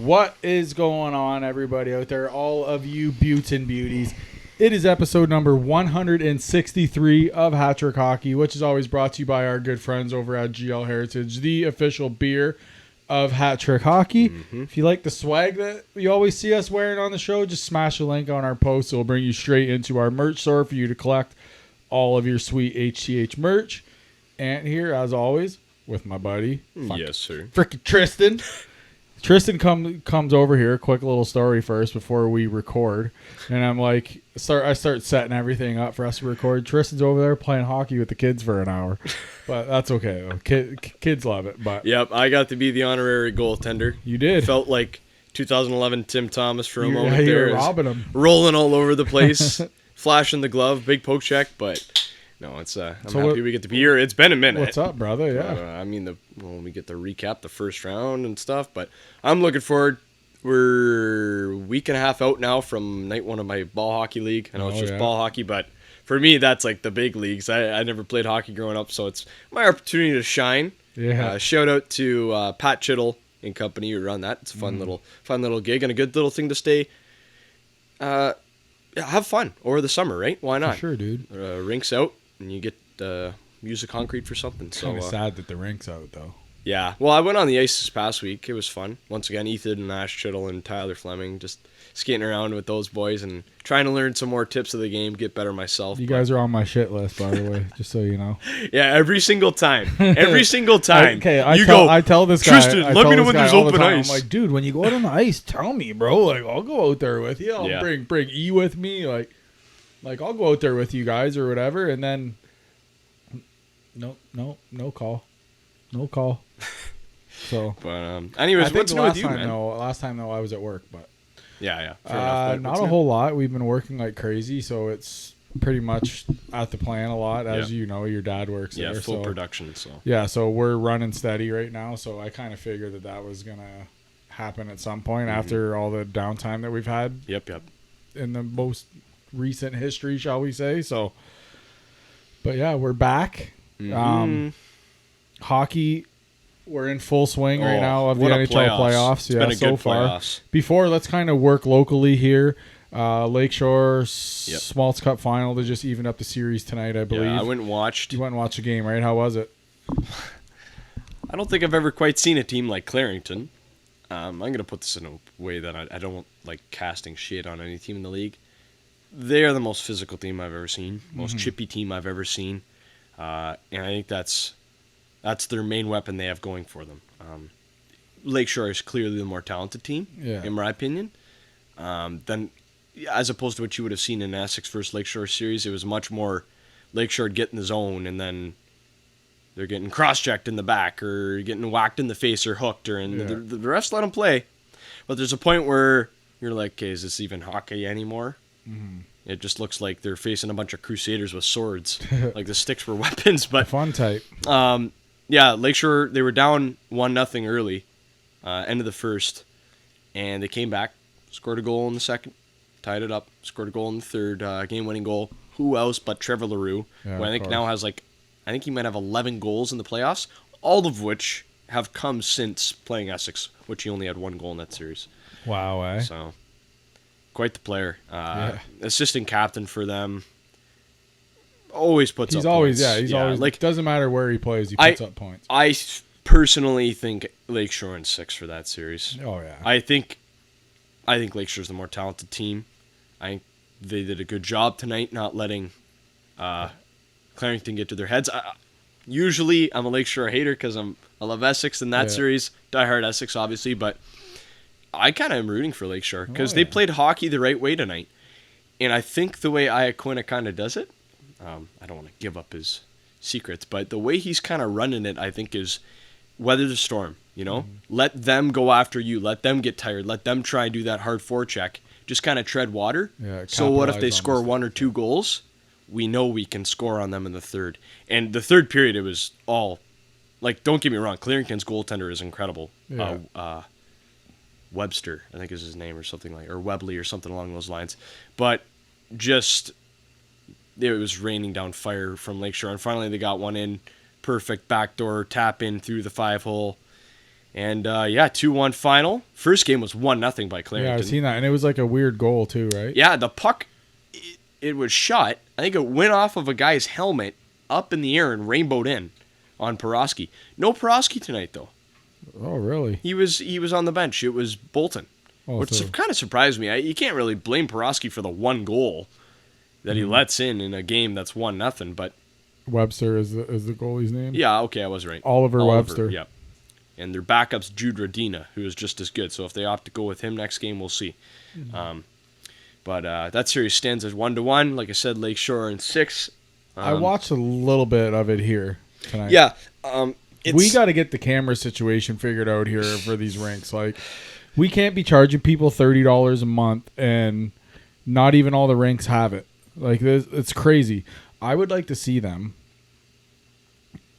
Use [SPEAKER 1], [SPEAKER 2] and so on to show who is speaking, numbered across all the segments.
[SPEAKER 1] What is going on, everybody out there? All of you beauts and beauties. It is episode number 163 of Hat-Trick Hockey, which is always brought to you by our good friends over at GL Heritage, the official beer of Hat-Trick Hockey. Mm-hmm. If you like the swag that you always see us wearing on the show, just smash a link on our post. It will bring you straight into our merch store for you to collect all of your sweet HTH merch. And here, as always, with my buddy.
[SPEAKER 2] Yes, sir.
[SPEAKER 1] Frickin' Tristan. Tristan comes over here. Quick little story first before we record, and I'm like, I start setting everything up for us to record. Tristan's over there playing hockey with the kids for an hour, but that's okay though. Kids love it. But
[SPEAKER 2] yep, I got to be the honorary goaltender.
[SPEAKER 1] You did.
[SPEAKER 2] Felt like 2011 Tim Thomas for a moment
[SPEAKER 1] you
[SPEAKER 2] there,
[SPEAKER 1] were robbing him,
[SPEAKER 2] rolling all over the place, flashing the glove, big poke check, but. No, it's. I'm happy we get to be here. It's been a minute.
[SPEAKER 1] What's up, brother? Yeah.
[SPEAKER 2] We get to recap the first round and stuff, but I'm looking forward. We're a week and a half out now from night one of my ball hockey league. I know it's just ball hockey, but for me, that's like the big leagues. I never played hockey growing up, so it's my opportunity to shine.
[SPEAKER 1] Yeah.
[SPEAKER 2] Shout out to Pat Chittle and company who run that. It's a fun little gig and a good little thing to stay. Have fun over the summer, right? Why not?
[SPEAKER 1] For sure, dude.
[SPEAKER 2] Rinks out. And you get use the concrete for something.
[SPEAKER 1] So kind of sad that the rink's out, though.
[SPEAKER 2] Yeah. Well, I went on the ice this past week. It was fun. Once again, Ethan and Ash Chittle and Tyler Fleming just skating around with those boys and trying to learn some more tips of the game, get better myself.
[SPEAKER 1] You guys are on my shit list, by the way, just so you know.
[SPEAKER 2] Yeah, every single time. Every single time.
[SPEAKER 1] I tell this guy.
[SPEAKER 2] Tristan, let me know when there's open ice.
[SPEAKER 1] I'm like, dude, when you go out on the ice, tell me, bro. Like, I'll go out there with you. I'll bring E with me. Like I'll go out there with you guys or whatever, and then. No call. So,
[SPEAKER 2] but anyways, what's new with you, man?
[SPEAKER 1] Last time though, I was at work, but
[SPEAKER 2] yeah.
[SPEAKER 1] Not a whole lot. We've been working like crazy, so it's pretty much at the plan a lot. As you know, your dad works there.
[SPEAKER 2] Yeah, full production.
[SPEAKER 1] So we're running steady right now. So I kind of figured that was gonna happen at some point after all the downtime that we've had.
[SPEAKER 2] Yep.
[SPEAKER 1] In the most recent history, shall we say? So, but yeah, we're back. Hockey, we're in full swing right now of the NHL playoffs.
[SPEAKER 2] It's been a
[SPEAKER 1] so
[SPEAKER 2] good
[SPEAKER 1] far.
[SPEAKER 2] Playoffs.
[SPEAKER 1] Before, let's kind of work locally here. Lakeshore Smalts Cup final to just even up the series tonight, I believe.
[SPEAKER 2] Yeah, I went and watched.
[SPEAKER 1] You went and watched the game, right? How was it?
[SPEAKER 2] I don't think I've ever quite seen a team like Clarington. I'm going to put this in a way that I don't like casting shit on any team in the league. They are the most physical team I've ever seen, most chippy team I've ever seen. And I think that's their main weapon they have going for them. Lakeshore is clearly the more talented team, in my opinion. Then, as opposed to what you would have seen in Essex versus Lakeshore series, it was much more Lakeshore get in the zone and then they're getting cross-checked in the back or getting whacked in the face or hooked, and the refs let them play. But there's a point where you're like, okay, is this even hockey anymore? Mm-hmm. It just looks like they're facing a bunch of crusaders with swords. Like the sticks were weapons. But
[SPEAKER 1] fun type.
[SPEAKER 2] Lakeshore, they were down 1-0 early, end of the first, and they came back, scored a goal in the second, tied it up, scored a goal in the third, game-winning goal. Who else but Trevor LaRue, who I think now has I think he might have 11 goals in the playoffs, all of which have come since playing Essex, which he only had 1 goal in that series.
[SPEAKER 1] Wow, eh?
[SPEAKER 2] So, quite the player. Assistant captain for them. Always puts up points.
[SPEAKER 1] He's always like, doesn't matter where he plays, he puts up points.
[SPEAKER 2] I personally think Lakeshore in 6 for that series.
[SPEAKER 1] Oh yeah.
[SPEAKER 2] I think Lakeshore's the more talented team. I think they did a good job tonight not letting Clarington get to their heads. Usually I'm a Lakeshore hater because I love Essex in that series. Diehard Essex obviously, but I kind of am rooting for Lakeshore because they played hockey the right way tonight. And I think the way Iaquinta kind of does it, I don't want to give up his secrets, but the way he's kind of running it, I think, is weather the storm, you know? Let them go after you. Let them get tired. Let them try and do that hard forecheck. Just kind of tread water.
[SPEAKER 1] Yeah,
[SPEAKER 2] so what if they score 1 or 2 goals? We know we can score on them in the third. And the third period, it was all, like, don't get me wrong, Clarington's goaltender is incredible. Yeah. Webster, I think is his name or something like, or Webley or something along those lines. But just, it was raining down fire from Lakeshore, and finally they got one in, perfect backdoor tap in through the 5-hole, And 2-1 final. First game was 1-0 by Clarington.
[SPEAKER 1] Yeah, I've seen that, and it was like a weird goal too, right?
[SPEAKER 2] Yeah, the puck, it was shot. I think it went off of a guy's helmet up in the air and rainbowed in on Porosky. No Porosky tonight, though.
[SPEAKER 1] Oh, really?
[SPEAKER 2] He was on the bench. It was Bolton, which kind of surprised me. You can't really blame Porosky for the one goal that he lets in a game that's 1-0, but
[SPEAKER 1] Webster is the goalie's name?
[SPEAKER 2] Yeah, okay, I was right.
[SPEAKER 1] Oliver Webster.
[SPEAKER 2] Yep. And their backup's Jude Radina, who is just as good. So if they opt to go with him next game, we'll see. But that series stands as 1-1. Like I said, Lakeshore in 6.
[SPEAKER 1] I watched a little bit of it here tonight.
[SPEAKER 2] Yeah.
[SPEAKER 1] We got to get the camera situation figured out here for these rinks. Like, we can't be charging people $30 a month, and not even all the rinks have it. Like, it's crazy. I would like to see them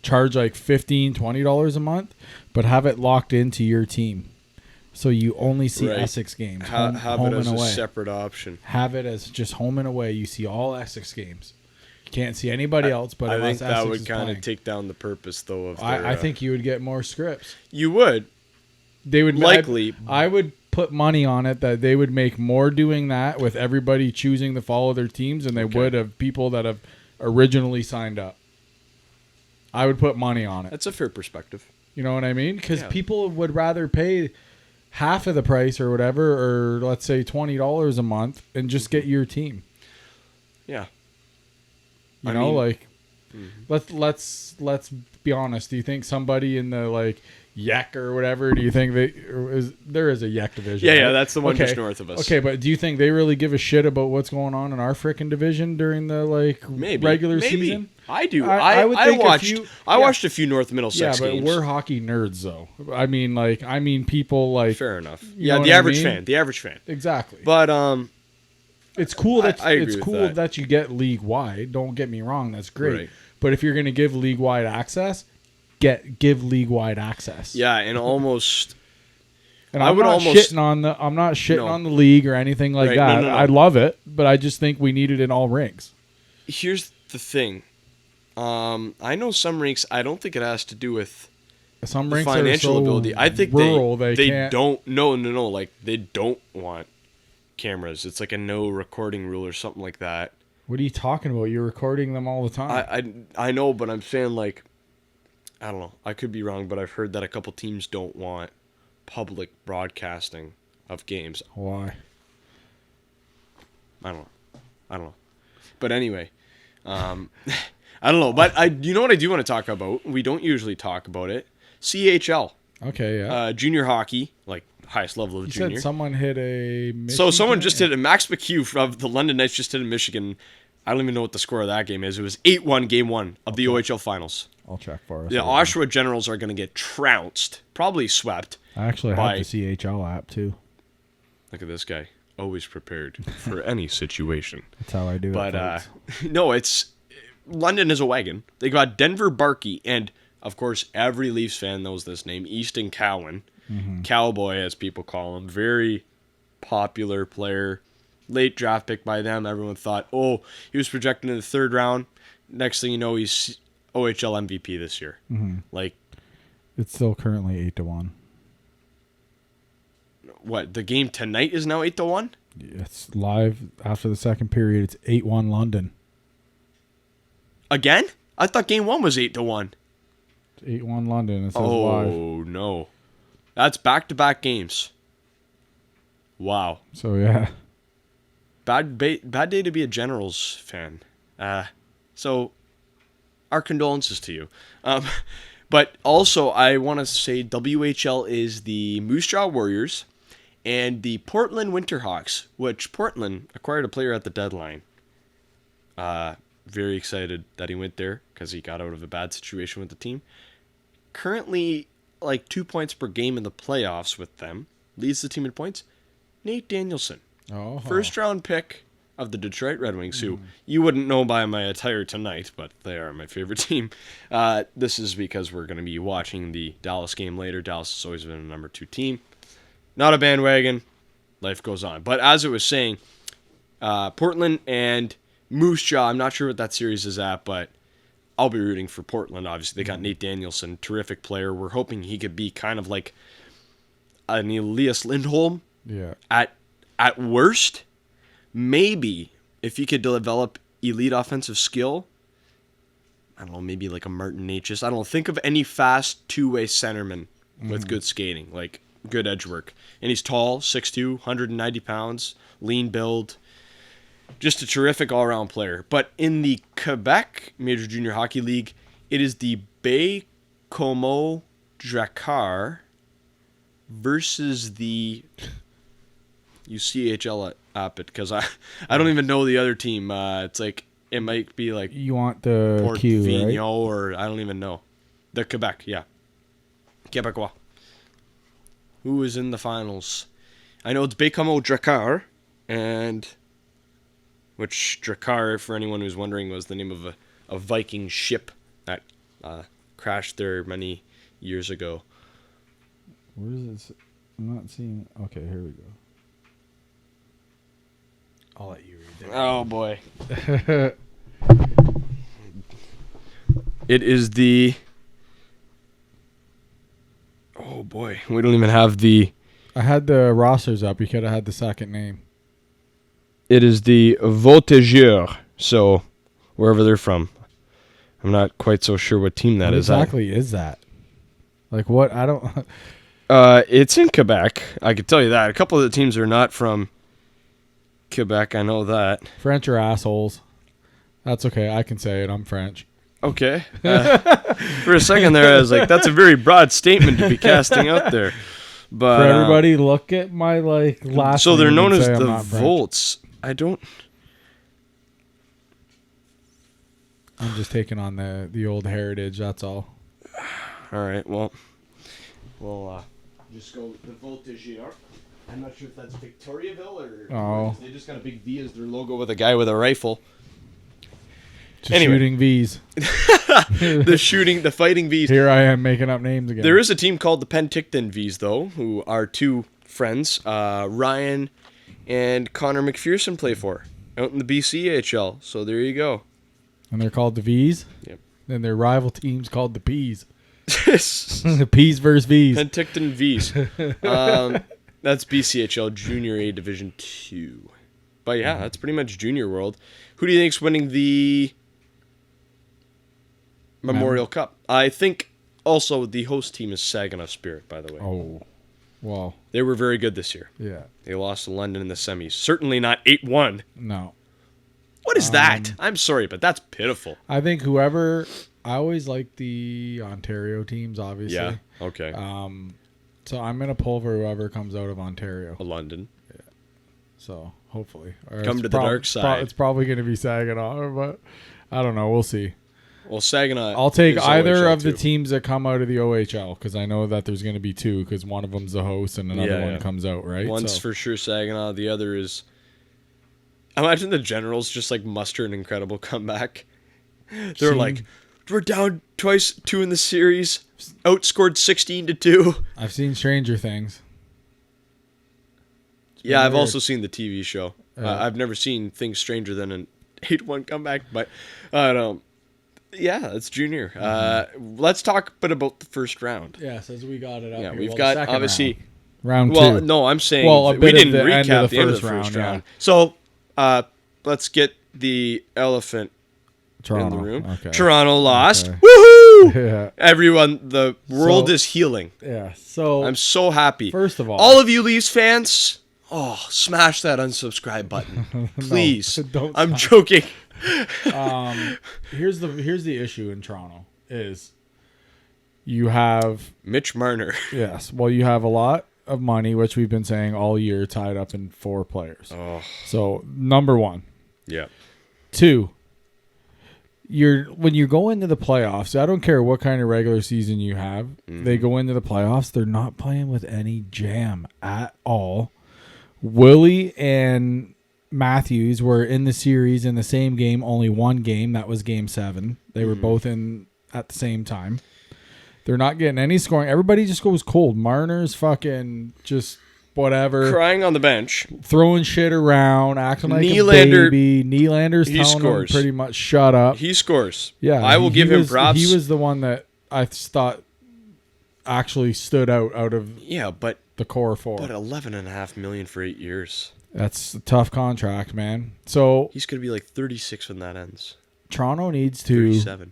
[SPEAKER 1] charge like $15, $20 a month, but have it locked into your team. So you only see Essex games.
[SPEAKER 2] Have
[SPEAKER 1] home
[SPEAKER 2] it as
[SPEAKER 1] and away.
[SPEAKER 2] a separate option.
[SPEAKER 1] Have it as just home and away. You see all Essex games. You can't see anybody else, but
[SPEAKER 2] I think that
[SPEAKER 1] Essex
[SPEAKER 2] would
[SPEAKER 1] kind
[SPEAKER 2] of take down the purpose, though. Of
[SPEAKER 1] I think you would get more scripts.
[SPEAKER 2] You would.
[SPEAKER 1] They would
[SPEAKER 2] likely.
[SPEAKER 1] I would put money on it that they would make more doing that with everybody choosing to follow their teams than they would of people that have originally signed up. I would put money on it.
[SPEAKER 2] That's a fair perspective.
[SPEAKER 1] You know what I mean? Because people would rather pay half of the price or whatever, or let's say $20 a month, and just get your team.
[SPEAKER 2] Yeah.
[SPEAKER 1] You know, like, let's be honest. Do you think somebody in the like YEC or whatever? Do you think there is a YEC division?
[SPEAKER 2] Yeah,
[SPEAKER 1] right?
[SPEAKER 2] yeah, that's the one just north of us.
[SPEAKER 1] Okay, but do you think they really give a shit about what's going on in our frickin' division during the regular season?
[SPEAKER 2] I do.
[SPEAKER 1] I would think
[SPEAKER 2] I watched a few North Middlesex games.
[SPEAKER 1] Yeah, but we're hockey nerds, though. I mean, people like.
[SPEAKER 2] Fair enough. Yeah, the average fan. The average fan.
[SPEAKER 1] Exactly.
[SPEAKER 2] But
[SPEAKER 1] it's cool that
[SPEAKER 2] it's cool
[SPEAKER 1] that you get league wide. Don't get me wrong, that's great.
[SPEAKER 2] Right.
[SPEAKER 1] But if you're going to give league wide access, give league wide access.
[SPEAKER 2] Yeah, and almost.
[SPEAKER 1] And I'm not shitting on the league or anything like that.
[SPEAKER 2] No.
[SPEAKER 1] I love it, but I just think we need it in all rinks.
[SPEAKER 2] Here's the thing. I know some rinks. I don't think it has to do with
[SPEAKER 1] some rinks
[SPEAKER 2] financial
[SPEAKER 1] are so
[SPEAKER 2] ability. I think
[SPEAKER 1] rural,
[SPEAKER 2] they
[SPEAKER 1] can't.
[SPEAKER 2] don't. No. Like they don't want cameras. It's like a no recording rule or something like that.
[SPEAKER 1] What are you talking about? You're recording them all the time.
[SPEAKER 2] I know, but I'm saying like, I don't know. I could be wrong, but I've heard that a couple teams don't want public broadcasting of games.
[SPEAKER 1] Why?
[SPEAKER 2] I don't know. But anyway, I don't know. But you know what I do want to talk about? We don't usually talk about it. CHL.
[SPEAKER 1] Okay, yeah.
[SPEAKER 2] Junior hockey, like highest level of
[SPEAKER 1] you
[SPEAKER 2] junior.
[SPEAKER 1] Said someone hit a Michigan
[SPEAKER 2] So someone just hit a Max McHugh of the London Knights just hit a Michigan. I don't even know what the score of that game is. It was 8-1 game 1 of the OHL finals.
[SPEAKER 1] I'll check for us.
[SPEAKER 2] The Oshawa Generals are going to get trounced, probably swept.
[SPEAKER 1] I actually have the CHL app too.
[SPEAKER 2] Look at this guy. Always prepared for any situation.
[SPEAKER 1] That's how I do it.
[SPEAKER 2] But no, London is a wagon. They got Denver Barkey, and of course, every Leafs fan knows this name, Easton Cowan. Mm-hmm. Cowboy, as people call him. Very popular player. Late draft pick by them. Everyone thought, he was projected in the 3rd round. Next thing you know, he's OHL MVP this year.
[SPEAKER 1] Mm-hmm.
[SPEAKER 2] Like,
[SPEAKER 1] it's still currently 8-1.
[SPEAKER 2] What, the game tonight is now 8-1?
[SPEAKER 1] It's live after the second period. It's 8-1 London.
[SPEAKER 2] Again? I thought game 1 was 8-1.
[SPEAKER 1] It's 8-1 London. It says live.
[SPEAKER 2] Oh, no. That's back-to-back games. Wow.
[SPEAKER 1] So, yeah.
[SPEAKER 2] Bad day to be a Generals fan. So, our condolences to you. But also, I want to say WHL is the Moose Jaw Warriors and the Portland Winterhawks, which Portland acquired a player at the deadline. Very excited that he went there because he got out of a bad situation with the team. Currently, like 2 points per game in the playoffs with them. Leads the team in points. Nate Danielson.
[SPEAKER 1] Oh.
[SPEAKER 2] 1st round pick of the Detroit Red Wings, who you wouldn't know by my attire tonight, but they are my favorite team. This is because we're going to be watching the Dallas game later. Dallas has always been a number 2 team. Not a bandwagon. Life goes on. But as I was saying, Portland and Moose Jaw, I'm not sure what that series is at, but I'll be rooting for Portland, obviously. They got Nate Danielson, terrific player. We're hoping he could be kind of like an Elias Lindholm.
[SPEAKER 1] Yeah.
[SPEAKER 2] At worst, maybe if he could develop elite offensive skill, I don't know, maybe like a Martin Necas. I don't know. Think of any fast two-way centerman with good skating, like good edge work. And he's tall, 6'2", 190 pounds, lean build. Just a terrific all-around player. But in the Quebec Major Junior Hockey League, it is the Baie-Comeau Drakkar versus the UCHL app it, because I don't even know the other team. It's like it might be like
[SPEAKER 1] You want the
[SPEAKER 2] Port
[SPEAKER 1] Q, right?
[SPEAKER 2] Vigneault, or I don't even know. The Quebec, yeah. Quebecois. Who is in the finals? I know it's Baie-Comeau Drakkar, and which Drakkar, for anyone who's wondering, was the name of a Viking ship that crashed there many years ago.
[SPEAKER 1] Where is this? I'm not seeing. Okay, here we go. I'll let you read that.
[SPEAKER 2] Oh boy. It is the. Oh boy, we don't even have the.
[SPEAKER 1] I had the rosters up. You could have had the second name.
[SPEAKER 2] It is the Voltigeurs, so wherever they're from. I'm not quite so sure what team that
[SPEAKER 1] What
[SPEAKER 2] is.
[SPEAKER 1] exactly is that? Like what? I don't.
[SPEAKER 2] It's in Quebec. I can tell you that. A couple of the teams are not from Quebec. I know that.
[SPEAKER 1] French are assholes. That's okay. I can say it. I'm French.
[SPEAKER 2] Okay. For a second there, I was like, that's a very broad statement to be casting out there. But
[SPEAKER 1] For everybody, look at my last.
[SPEAKER 2] so they're
[SPEAKER 1] name
[SPEAKER 2] known
[SPEAKER 1] and
[SPEAKER 2] as
[SPEAKER 1] say I'm
[SPEAKER 2] the
[SPEAKER 1] not French.
[SPEAKER 2] Volts. I don't.
[SPEAKER 1] I'm just taking on the old heritage. That's all.
[SPEAKER 2] All right. Well, we'll just go with the Voltigeurs. I'm not sure if that's Victoriaville or.
[SPEAKER 1] Oh.
[SPEAKER 2] They just got a big V as their logo with a guy with a rifle.
[SPEAKER 1] Just
[SPEAKER 2] Anyway.
[SPEAKER 1] shooting V's.
[SPEAKER 2] The fighting Vs.
[SPEAKER 1] Here I am making up names again.
[SPEAKER 2] There is a team called the Penticton Vs, though, who are two friends, Ryan and Connor McPherson, play for out in the BCHL. So there you go.
[SPEAKER 1] And they're called the V's.
[SPEAKER 2] Yep.
[SPEAKER 1] Then their rival team's called the P's. The P's versus V's.
[SPEAKER 2] Penticton Vs. That's BCHL Junior A Division 2. But yeah, that's pretty much Junior World. Who do you think's winning the Memorial Cup? I think also the host team is Saginaw Spirit, by the way.
[SPEAKER 1] Oh, well,
[SPEAKER 2] They were very good this year.
[SPEAKER 1] yeah.
[SPEAKER 2] They lost to London in the semis. Certainly not 8-1.
[SPEAKER 1] No.
[SPEAKER 2] What is that? I'm sorry, but that's pitiful.
[SPEAKER 1] I think whoever... I always like the Ontario teams, obviously.
[SPEAKER 2] Yeah, okay.
[SPEAKER 1] So I'm going to pull for whoever comes out of Ontario.
[SPEAKER 2] London.
[SPEAKER 1] So, hopefully. Or
[SPEAKER 2] Come
[SPEAKER 1] it's
[SPEAKER 2] to the dark side.
[SPEAKER 1] It's probably going to be Saginaw, but I don't know. We'll see.
[SPEAKER 2] Well, Saginaw.
[SPEAKER 1] I'll take
[SPEAKER 2] is
[SPEAKER 1] either
[SPEAKER 2] OHL
[SPEAKER 1] of the
[SPEAKER 2] too.
[SPEAKER 1] teams that come out of the OHL because I know that there's going to be two because one of them's the host and another one comes out, right?
[SPEAKER 2] One's
[SPEAKER 1] So-
[SPEAKER 2] for sure Saginaw. The other is. Imagine the Generals just like muster an incredible comeback. They're like, we're down twice, 2 in the series, outscored 16-2.
[SPEAKER 1] I've seen Stranger Things.
[SPEAKER 2] Yeah, I've
[SPEAKER 1] weird.
[SPEAKER 2] also seen the TV show. I've never seen things stranger than an 8-1 comeback, but yeah, it's Junior. Let's talk about the first round.
[SPEAKER 1] Yeah, says we got it up
[SPEAKER 2] Yeah,
[SPEAKER 1] here.
[SPEAKER 2] we've
[SPEAKER 1] Well,
[SPEAKER 2] got
[SPEAKER 1] the second
[SPEAKER 2] obviously.
[SPEAKER 1] round
[SPEAKER 2] Well,
[SPEAKER 1] two.
[SPEAKER 2] no, I'm saying
[SPEAKER 1] Well, a
[SPEAKER 2] we
[SPEAKER 1] bit of
[SPEAKER 2] didn't
[SPEAKER 1] the end
[SPEAKER 2] recap
[SPEAKER 1] of
[SPEAKER 2] the end of the first
[SPEAKER 1] round,
[SPEAKER 2] round. So let's get the elephant
[SPEAKER 1] Toronto.
[SPEAKER 2] in the room.
[SPEAKER 1] Okay.
[SPEAKER 2] Toronto lost.
[SPEAKER 1] Okay.
[SPEAKER 2] Woohoo!
[SPEAKER 1] Yeah.
[SPEAKER 2] Everyone, the world
[SPEAKER 1] So-
[SPEAKER 2] is healing.
[SPEAKER 1] Yeah. So
[SPEAKER 2] I'm so happy.
[SPEAKER 1] first of
[SPEAKER 2] all of you Leafs fans, smash that unsubscribe button, please.
[SPEAKER 1] don't
[SPEAKER 2] I'm joking.
[SPEAKER 1] here's the issue in Toronto is you have
[SPEAKER 2] Mitch Marner.
[SPEAKER 1] yes, well you have a lot of money which we've been saying all year tied up in 4 players.
[SPEAKER 2] Oh,
[SPEAKER 1] So number 1.
[SPEAKER 2] yeah.
[SPEAKER 1] 2, when you go into the playoffs, I don't care what kind of regular season you have, they go into the playoffs, they're not playing with any jam at all. Willie and Matthews were in the series in the same game, only one game, that was game 7. They were both in at the same time. They're not getting any scoring. Everybody just goes cold. Marner's fucking just whatever.
[SPEAKER 2] Crying on the bench.
[SPEAKER 1] Throwing shit around, acting like
[SPEAKER 2] Nylander,
[SPEAKER 1] a baby. Nylander's telling him pretty much shut up.
[SPEAKER 2] He scores.
[SPEAKER 1] Yeah.
[SPEAKER 2] I will give him props.
[SPEAKER 1] He was the one that I thought actually stood out of the core four.
[SPEAKER 2] But $11.5 million for 8 years.
[SPEAKER 1] That's a tough contract, man. So
[SPEAKER 2] he's going to be like 36 when that ends.
[SPEAKER 1] Toronto needs to
[SPEAKER 2] 37.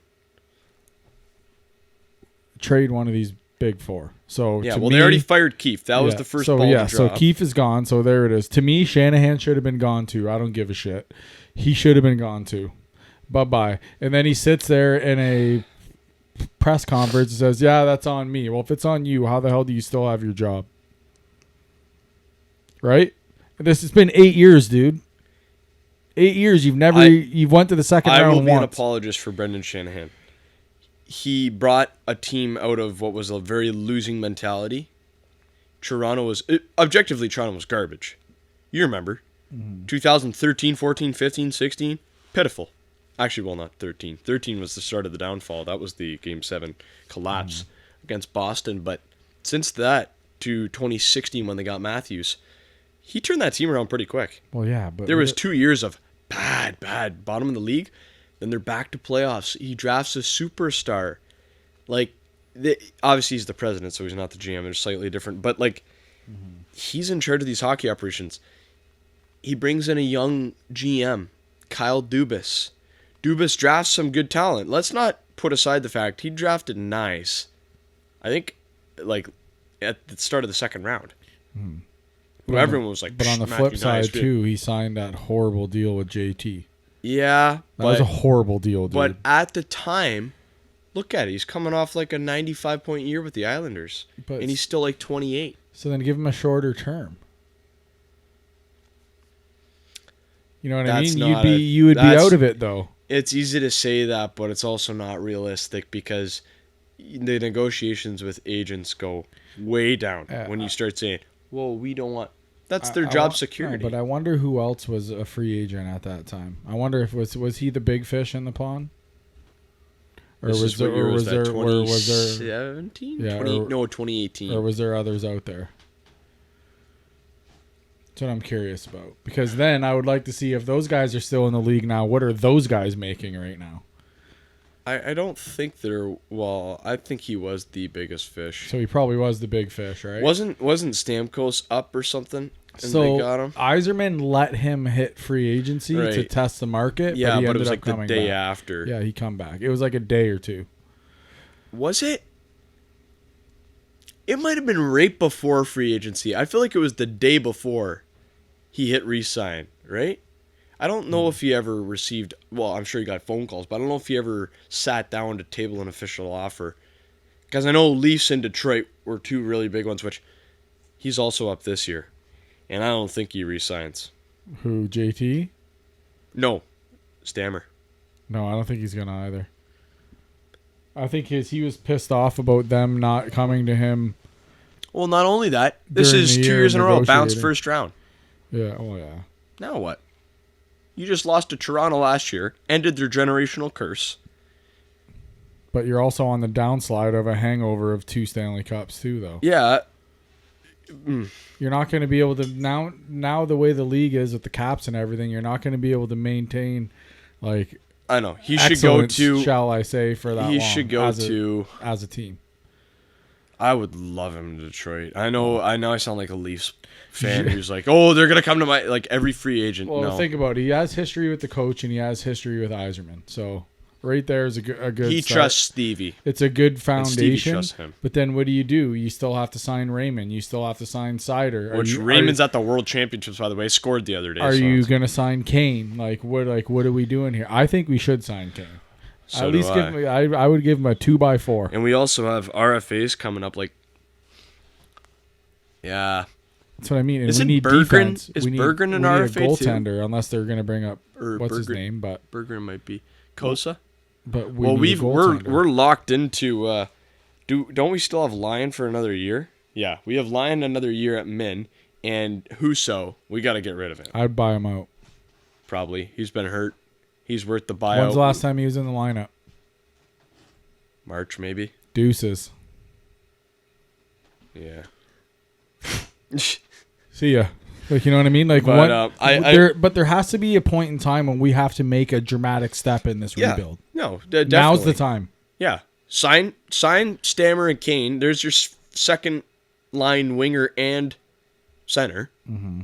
[SPEAKER 1] trade one of these big four. So
[SPEAKER 2] yeah, well, they already fired Keefe. That was the first ball to drop.
[SPEAKER 1] So Keefe is gone. So there it is. To me, Shanahan should have been gone too. I don't give a shit. He should have been gone too. Bye-bye. And then he sits there in a press conference and says, yeah, that's on me. Well, if it's on you, how the hell do you still have your job? Right? This has been 8 years, dude. 8 years. You've went to the second round once.
[SPEAKER 2] I will be an apologist for Brendan Shanahan. He brought a team out of what was a very losing mentality. Objectively, Toronto was garbage. You remember. 2013, 14, 15, 16. Pitiful. Actually, well, not 13. 13 was the start of the downfall. That was the Game 7 collapse against Boston. But since that to 2016 when they got Matthews, he turned that team around pretty quick.
[SPEAKER 1] Well, yeah. But
[SPEAKER 2] there was 2 years of bad, bottom of the league. Then they're back to playoffs. He drafts a superstar. Obviously he's the president, so he's not the GM. They're slightly different. But, he's in charge of these hockey operations. He brings in a young GM, Kyle Dubas. Dubas drafts some good talent. Let's not put aside the fact he drafted nice. I think, at the start of the second round. Everyone was like,
[SPEAKER 1] but on the flip side, too, he signed that horrible deal with JT.
[SPEAKER 2] Yeah.
[SPEAKER 1] That was a horrible deal, dude.
[SPEAKER 2] But at the time, look at it. He's coming off like a 95-point year with the Islanders. And he's still like 28.
[SPEAKER 1] So then give him a shorter term. You know what I mean? You would be out of it, though.
[SPEAKER 2] It's easy to say that, but it's also not realistic because the negotiations with agents go way down when you start saying, well, we don't want... That's their job security.
[SPEAKER 1] No, but I wonder who else was a free agent at that time. I wonder if was he the big fish in the pond?
[SPEAKER 2] Or was there 2017?
[SPEAKER 1] Yeah,
[SPEAKER 2] 2018.
[SPEAKER 1] Or was there others out there? That's what I'm curious about. Because then I would like to see if those guys are still in the league now, what are those guys making right now?
[SPEAKER 2] I don't think they're... Well, I think he was the biggest fish.
[SPEAKER 1] So he probably was the big fish, right?
[SPEAKER 2] Wasn't Stamkos up or something? And
[SPEAKER 1] so
[SPEAKER 2] they got him?
[SPEAKER 1] Yzerman let him hit free agency to test the market.
[SPEAKER 2] Yeah,
[SPEAKER 1] but
[SPEAKER 2] it was like the day
[SPEAKER 1] back.
[SPEAKER 2] after.
[SPEAKER 1] Yeah, he come back. It was like a day or two.
[SPEAKER 2] Was it? It might have been right before free agency. I feel like it was the day before he hit re-sign, right? I don't know if he ever received... Well, I'm sure he got phone calls, but I don't know if he ever sat down to table an official offer. Because I know Leafs and Detroit were two really big ones, which he's also up this year. And I don't think he re-signs.
[SPEAKER 1] Who, JT?
[SPEAKER 2] No, Stammer.
[SPEAKER 1] No, I don't think he's going to either. I think he was pissed off about them not coming to him.
[SPEAKER 2] Well, not only that, this is 2 years in a row, bounced first round.
[SPEAKER 1] Yeah, oh yeah.
[SPEAKER 2] Now what? You just lost to Toronto last year, ended their generational curse.
[SPEAKER 1] But you're also on the downslide of a hangover of 2 Stanley Cups too, though.
[SPEAKER 2] Yeah.
[SPEAKER 1] You're not going to be able to now the way the league is with the caps and everything. You're not going to be able to maintain
[SPEAKER 2] I know he should go to.
[SPEAKER 1] Shall I say for that?
[SPEAKER 2] He should go
[SPEAKER 1] as a team.
[SPEAKER 2] I would love him in Detroit. I know. I sound like a Leafs fan who's like, oh, they're gonna come to my every free agent.
[SPEAKER 1] Well,
[SPEAKER 2] no.
[SPEAKER 1] Think about it. He has history with the coach and he has history with Yzerman. So right there is a good.
[SPEAKER 2] He
[SPEAKER 1] start.
[SPEAKER 2] trusts Stevie.
[SPEAKER 1] It's a good foundation.
[SPEAKER 2] And Stevie trusts him.
[SPEAKER 1] But then what do? You still have to sign Raymond. You still have to sign Sider.
[SPEAKER 2] Raymond's at the World Championships, by the way. Scored the other day.
[SPEAKER 1] Are you gonna sign Kane? What are we doing here? I think we should sign Kane.
[SPEAKER 2] So
[SPEAKER 1] at least give him. I would give him a 2x4.
[SPEAKER 2] And we also have RFAs coming up. Yeah.
[SPEAKER 1] That's what I mean. And
[SPEAKER 2] Isn't
[SPEAKER 1] we need
[SPEAKER 2] Berggren?
[SPEAKER 1] defense.
[SPEAKER 2] Is
[SPEAKER 1] we need,
[SPEAKER 2] Berggren an
[SPEAKER 1] we need
[SPEAKER 2] RFA
[SPEAKER 1] a goaltender, unless they're going to bring up his name, but
[SPEAKER 2] Berggren might be Kosa.
[SPEAKER 1] But we're
[SPEAKER 2] locked into. Don't we still have Lyon for another year? Yeah, we have Lyon another year at Min, and Husso. We got to get rid of him.
[SPEAKER 1] I'd buy him out.
[SPEAKER 2] Probably. He's been hurt. He's worth the buyout.
[SPEAKER 1] When's the last time he was in the lineup?
[SPEAKER 2] March, maybe.
[SPEAKER 1] Deuces.
[SPEAKER 2] Yeah.
[SPEAKER 1] See ya. Like, you know what I mean? Like,
[SPEAKER 2] But,
[SPEAKER 1] but there has to be a point in time when we have to make a dramatic step in this rebuild.
[SPEAKER 2] No, definitely.
[SPEAKER 1] Now's the time.
[SPEAKER 2] Yeah. Sign Stammer and Kane. There's your second line winger and center.
[SPEAKER 1] Mm-hmm.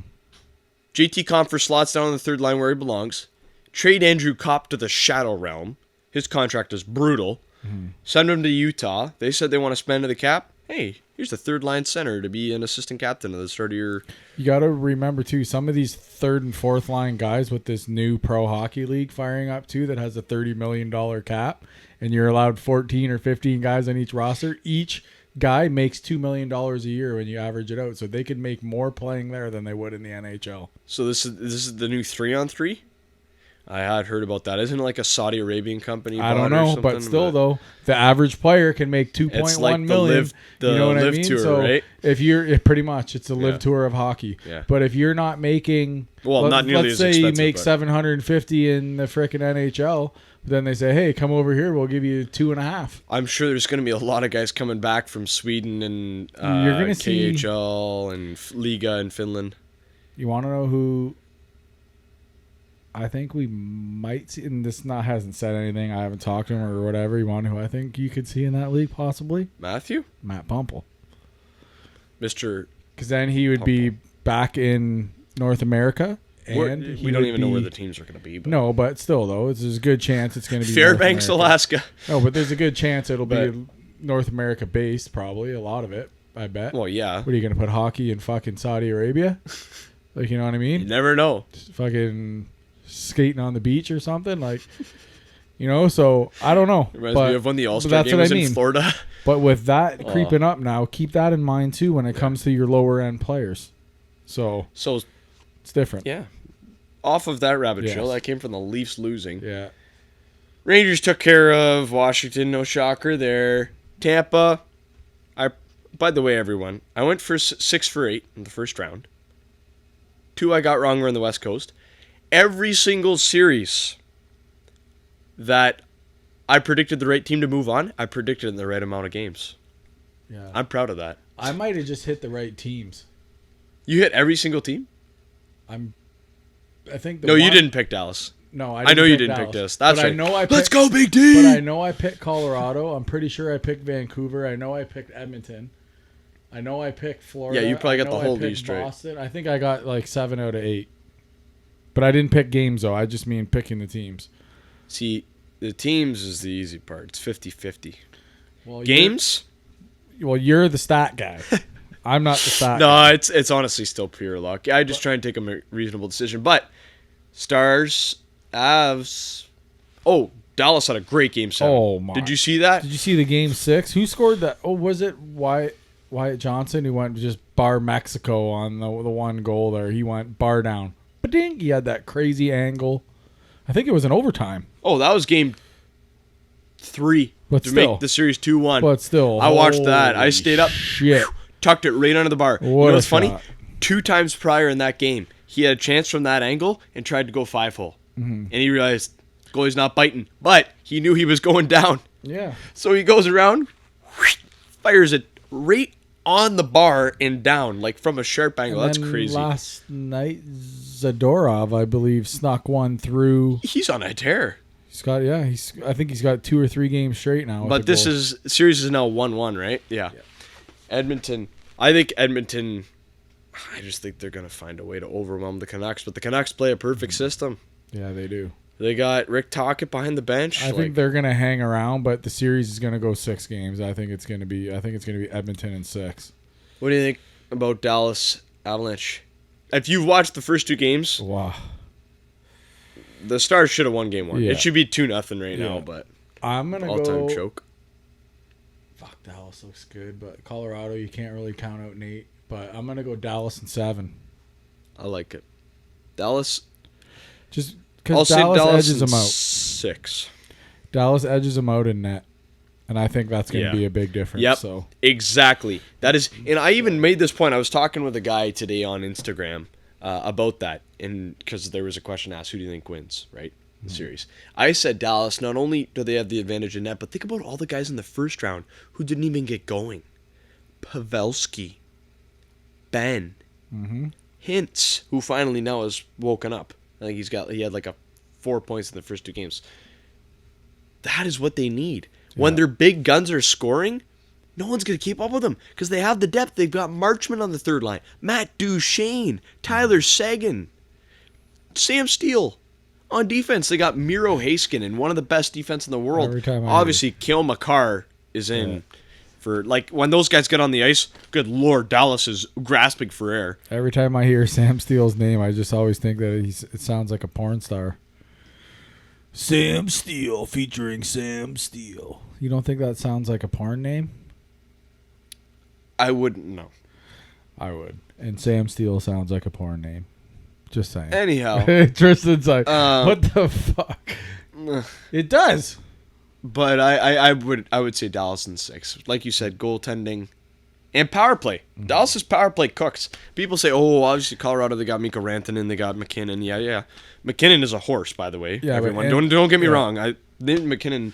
[SPEAKER 2] JT Compher slots down on the third line where he belongs. Trade Andrew Kopp to the Shadow Realm. His contract is brutal.
[SPEAKER 1] Mm-hmm.
[SPEAKER 2] Send him to Utah. They said they want to spend to the cap. Hey, here's the third line center to be an assistant captain at the start of your...
[SPEAKER 1] You got to remember, too, some of these third and fourth line guys with this new pro hockey league firing up, too, that has a $30 million cap, and you're allowed 14 or 15 guys on each roster. Each guy makes $2 million a year when you average it out, so they could make more playing there than they would in the NHL.
[SPEAKER 2] So this is the new 3-on-3? I had heard about that. Isn't it like a Saudi Arabian company?
[SPEAKER 1] I don't know, but still, though, the average player can make $2.1
[SPEAKER 2] like
[SPEAKER 1] million.
[SPEAKER 2] The
[SPEAKER 1] you know what I
[SPEAKER 2] live
[SPEAKER 1] mean?
[SPEAKER 2] tour,
[SPEAKER 1] so
[SPEAKER 2] right?
[SPEAKER 1] if you're pretty much, it's a live
[SPEAKER 2] Yeah.
[SPEAKER 1] tour of hockey.
[SPEAKER 2] Yeah.
[SPEAKER 1] But if you're not making,
[SPEAKER 2] not nearly
[SPEAKER 1] let's
[SPEAKER 2] as
[SPEAKER 1] say you
[SPEAKER 2] expensive,
[SPEAKER 1] make
[SPEAKER 2] but-
[SPEAKER 1] 750 in the frickin' NHL, then they say, hey, come over here, we'll give you 2.5.
[SPEAKER 2] I'm sure there's going to be a lot of guys coming back from Sweden and
[SPEAKER 1] You're gonna see-
[SPEAKER 2] KHL and Liga in Finland.
[SPEAKER 1] You want to know who? I think we might see, and hasn't said anything. I haven't talked to him or whatever. You want to know who I think you could see in that league possibly?
[SPEAKER 2] Matthew?
[SPEAKER 1] Matt Pumple.
[SPEAKER 2] Mr.
[SPEAKER 1] Because then he would be back in North America, and
[SPEAKER 2] We don't even know where the teams are going to be. But
[SPEAKER 1] No, but still though, there's a good chance it's going to be
[SPEAKER 2] Fairbanks,
[SPEAKER 1] North America.
[SPEAKER 2] Alaska.
[SPEAKER 1] No, but there's a good chance it'll
[SPEAKER 2] But-
[SPEAKER 1] be North America based, probably a lot of it. I bet.
[SPEAKER 2] Well, yeah.
[SPEAKER 1] What are you going to put hockey in fucking Saudi Arabia? Like, you know what I
[SPEAKER 2] You
[SPEAKER 1] mean?
[SPEAKER 2] never know.
[SPEAKER 1] Just fucking skating on the beach or something, like, you know. So I don't know.
[SPEAKER 2] Reminds me of when the All-Star
[SPEAKER 1] that's
[SPEAKER 2] game
[SPEAKER 1] what
[SPEAKER 2] was
[SPEAKER 1] I mean.
[SPEAKER 2] in Florida.
[SPEAKER 1] But with that creeping up now, keep that in mind too when it comes to your lower end players. So
[SPEAKER 2] So,
[SPEAKER 1] it's different.
[SPEAKER 2] yeah. Off of that rabbit
[SPEAKER 1] Yes.
[SPEAKER 2] trail, that came from the Leafs losing.
[SPEAKER 1] Yeah.
[SPEAKER 2] Rangers took care of Washington, no shocker there. Tampa, by the way, everyone, I went for 6 for 8 in the first round. 2 I got wrong were on the West Coast. Every single series that I predicted the right team to move on, I predicted in the right amount of games.
[SPEAKER 1] Yeah.
[SPEAKER 2] I'm proud of that.
[SPEAKER 1] I might have just hit the right teams.
[SPEAKER 2] You hit every single team?
[SPEAKER 1] I think
[SPEAKER 2] No, you didn't pick Dallas.
[SPEAKER 1] No,
[SPEAKER 2] I know you didn't pick this. That's
[SPEAKER 1] but
[SPEAKER 2] right.
[SPEAKER 1] I know I
[SPEAKER 2] Let's
[SPEAKER 1] picked,
[SPEAKER 2] go, Big D!
[SPEAKER 1] But I know I picked Colorado. I'm pretty sure I picked Vancouver. I know I picked Edmonton. I know I picked Florida.
[SPEAKER 2] Yeah, you probably got
[SPEAKER 1] I know
[SPEAKER 2] the whole
[SPEAKER 1] I picked
[SPEAKER 2] league straight.
[SPEAKER 1] Boston. I think I got like 7 out of 8. But I didn't pick games though. I just mean picking the teams.
[SPEAKER 2] See, the teams is the easy part. It's 50-50.
[SPEAKER 1] Well,
[SPEAKER 2] Games?
[SPEAKER 1] You're the stat guy. I'm not the stat
[SPEAKER 2] No,
[SPEAKER 1] guy.
[SPEAKER 2] it's honestly still pure luck. I just try and take a reasonable decision. But Stars, Avs. Oh, Dallas had a great game 7.
[SPEAKER 1] Oh my!
[SPEAKER 2] Did you see that?
[SPEAKER 1] Did you see the game 6? Who scored that? Oh, was it Wyatt Johnson who went just bar Mexico on the one goal there? He went bar down. Ba-ding! He had that crazy angle. I think it was an overtime.
[SPEAKER 2] Oh, that was game 3
[SPEAKER 1] But
[SPEAKER 2] to
[SPEAKER 1] still.
[SPEAKER 2] make the series 2-1.
[SPEAKER 1] But still,
[SPEAKER 2] I watched that. I
[SPEAKER 1] holy
[SPEAKER 2] stayed up,
[SPEAKER 1] Shit!
[SPEAKER 2] tucked it right under the bar.
[SPEAKER 1] What
[SPEAKER 2] You know
[SPEAKER 1] a
[SPEAKER 2] what's funny?
[SPEAKER 1] shot.
[SPEAKER 2] 2 times prior in that game, he had a chance from that angle and tried to go 5-hole.
[SPEAKER 1] Mm-hmm.
[SPEAKER 2] And he realized goalie's not biting. But he knew he was going down.
[SPEAKER 1] Yeah.
[SPEAKER 2] So he goes around, fires it right on the bar and down, like from a sharp angle.
[SPEAKER 1] And
[SPEAKER 2] That's
[SPEAKER 1] then
[SPEAKER 2] crazy.
[SPEAKER 1] Last night, Zadorov, I believe, snuck one through.
[SPEAKER 2] He's on a tear.
[SPEAKER 1] I think he's got 2 or 3 games straight now. with
[SPEAKER 2] But
[SPEAKER 1] a
[SPEAKER 2] this
[SPEAKER 1] goal.
[SPEAKER 2] series is now 1-1, right? Yeah. Edmonton. I think Edmonton. I just think they're gonna find a way to overwhelm the Canucks. But the Canucks play a perfect system.
[SPEAKER 1] Yeah, they do.
[SPEAKER 2] They got Rick Tocchet behind the bench.
[SPEAKER 1] I think they're gonna hang around, but the series is gonna go 6 games. I think it's gonna be Edmonton in 6.
[SPEAKER 2] What do you think about Dallas Avalanche? If you've watched the first 2 games,
[SPEAKER 1] Wow.
[SPEAKER 2] the Stars should have won game 1.
[SPEAKER 1] Yeah.
[SPEAKER 2] It should be 2-0 right
[SPEAKER 1] Yeah.
[SPEAKER 2] now, but
[SPEAKER 1] I'm gonna
[SPEAKER 2] all-time
[SPEAKER 1] go.
[SPEAKER 2] choke.
[SPEAKER 1] Fuck, Dallas looks good, but Colorado, you can't really count out Nate. But I'm gonna go Dallas in 7.
[SPEAKER 2] I like it. Dallas.
[SPEAKER 1] Just
[SPEAKER 2] I'll
[SPEAKER 1] because
[SPEAKER 2] say
[SPEAKER 1] Dallas
[SPEAKER 2] Dallas
[SPEAKER 1] edges
[SPEAKER 2] in
[SPEAKER 1] them out.
[SPEAKER 2] 6.
[SPEAKER 1] Dallas edges them out in net, and I think that's gonna
[SPEAKER 2] Yeah.
[SPEAKER 1] be a big difference.
[SPEAKER 2] Yep.
[SPEAKER 1] So
[SPEAKER 2] Exactly. That is, and I even made this point. I was talking with a guy today on Instagram about that, and because there was a question asked, who do you think wins, right? The series. I said Dallas. Not only do they have the advantage in net, but think about all the guys in the first round who didn't even get going. Pavelski, Ben, Hintz, who finally now has woken up. I think he had like 4 points in the first 2 games. That is what they need. When their big guns are scoring, no one's going to keep up with them because they have the depth. They've got Marchand on the third line, Matt Duchene, Tyler Seguin, Sam Steele. On defense, they got Miro Heiskanen, one of the best defense in the world. Obviously, Cale Makar is in for, like, when those guys get on the ice, good Lord, Dallas is grasping for air.
[SPEAKER 1] Every time I hear Sam Steele's name, I just always think that it sounds like a porn star. Sam Steele featuring Sam Steele. You don't think that sounds like a porn name?
[SPEAKER 2] I wouldn't know.
[SPEAKER 1] I would. And Sam Steele sounds like a porn name. Just saying.
[SPEAKER 2] Anyhow.
[SPEAKER 1] Tristan's like, what the fuck? It does.
[SPEAKER 2] But I would say Dallas in 6. Like you said, goaltending and power play. Mm-hmm. Dallas's power play cooks. People say, oh, obviously Colorado, they got Mikko Rantanen, they got McKinnon. Yeah. McKinnon is a horse, by the way.
[SPEAKER 1] Yeah,
[SPEAKER 2] everyone. Don't get me wrong. McKinnon,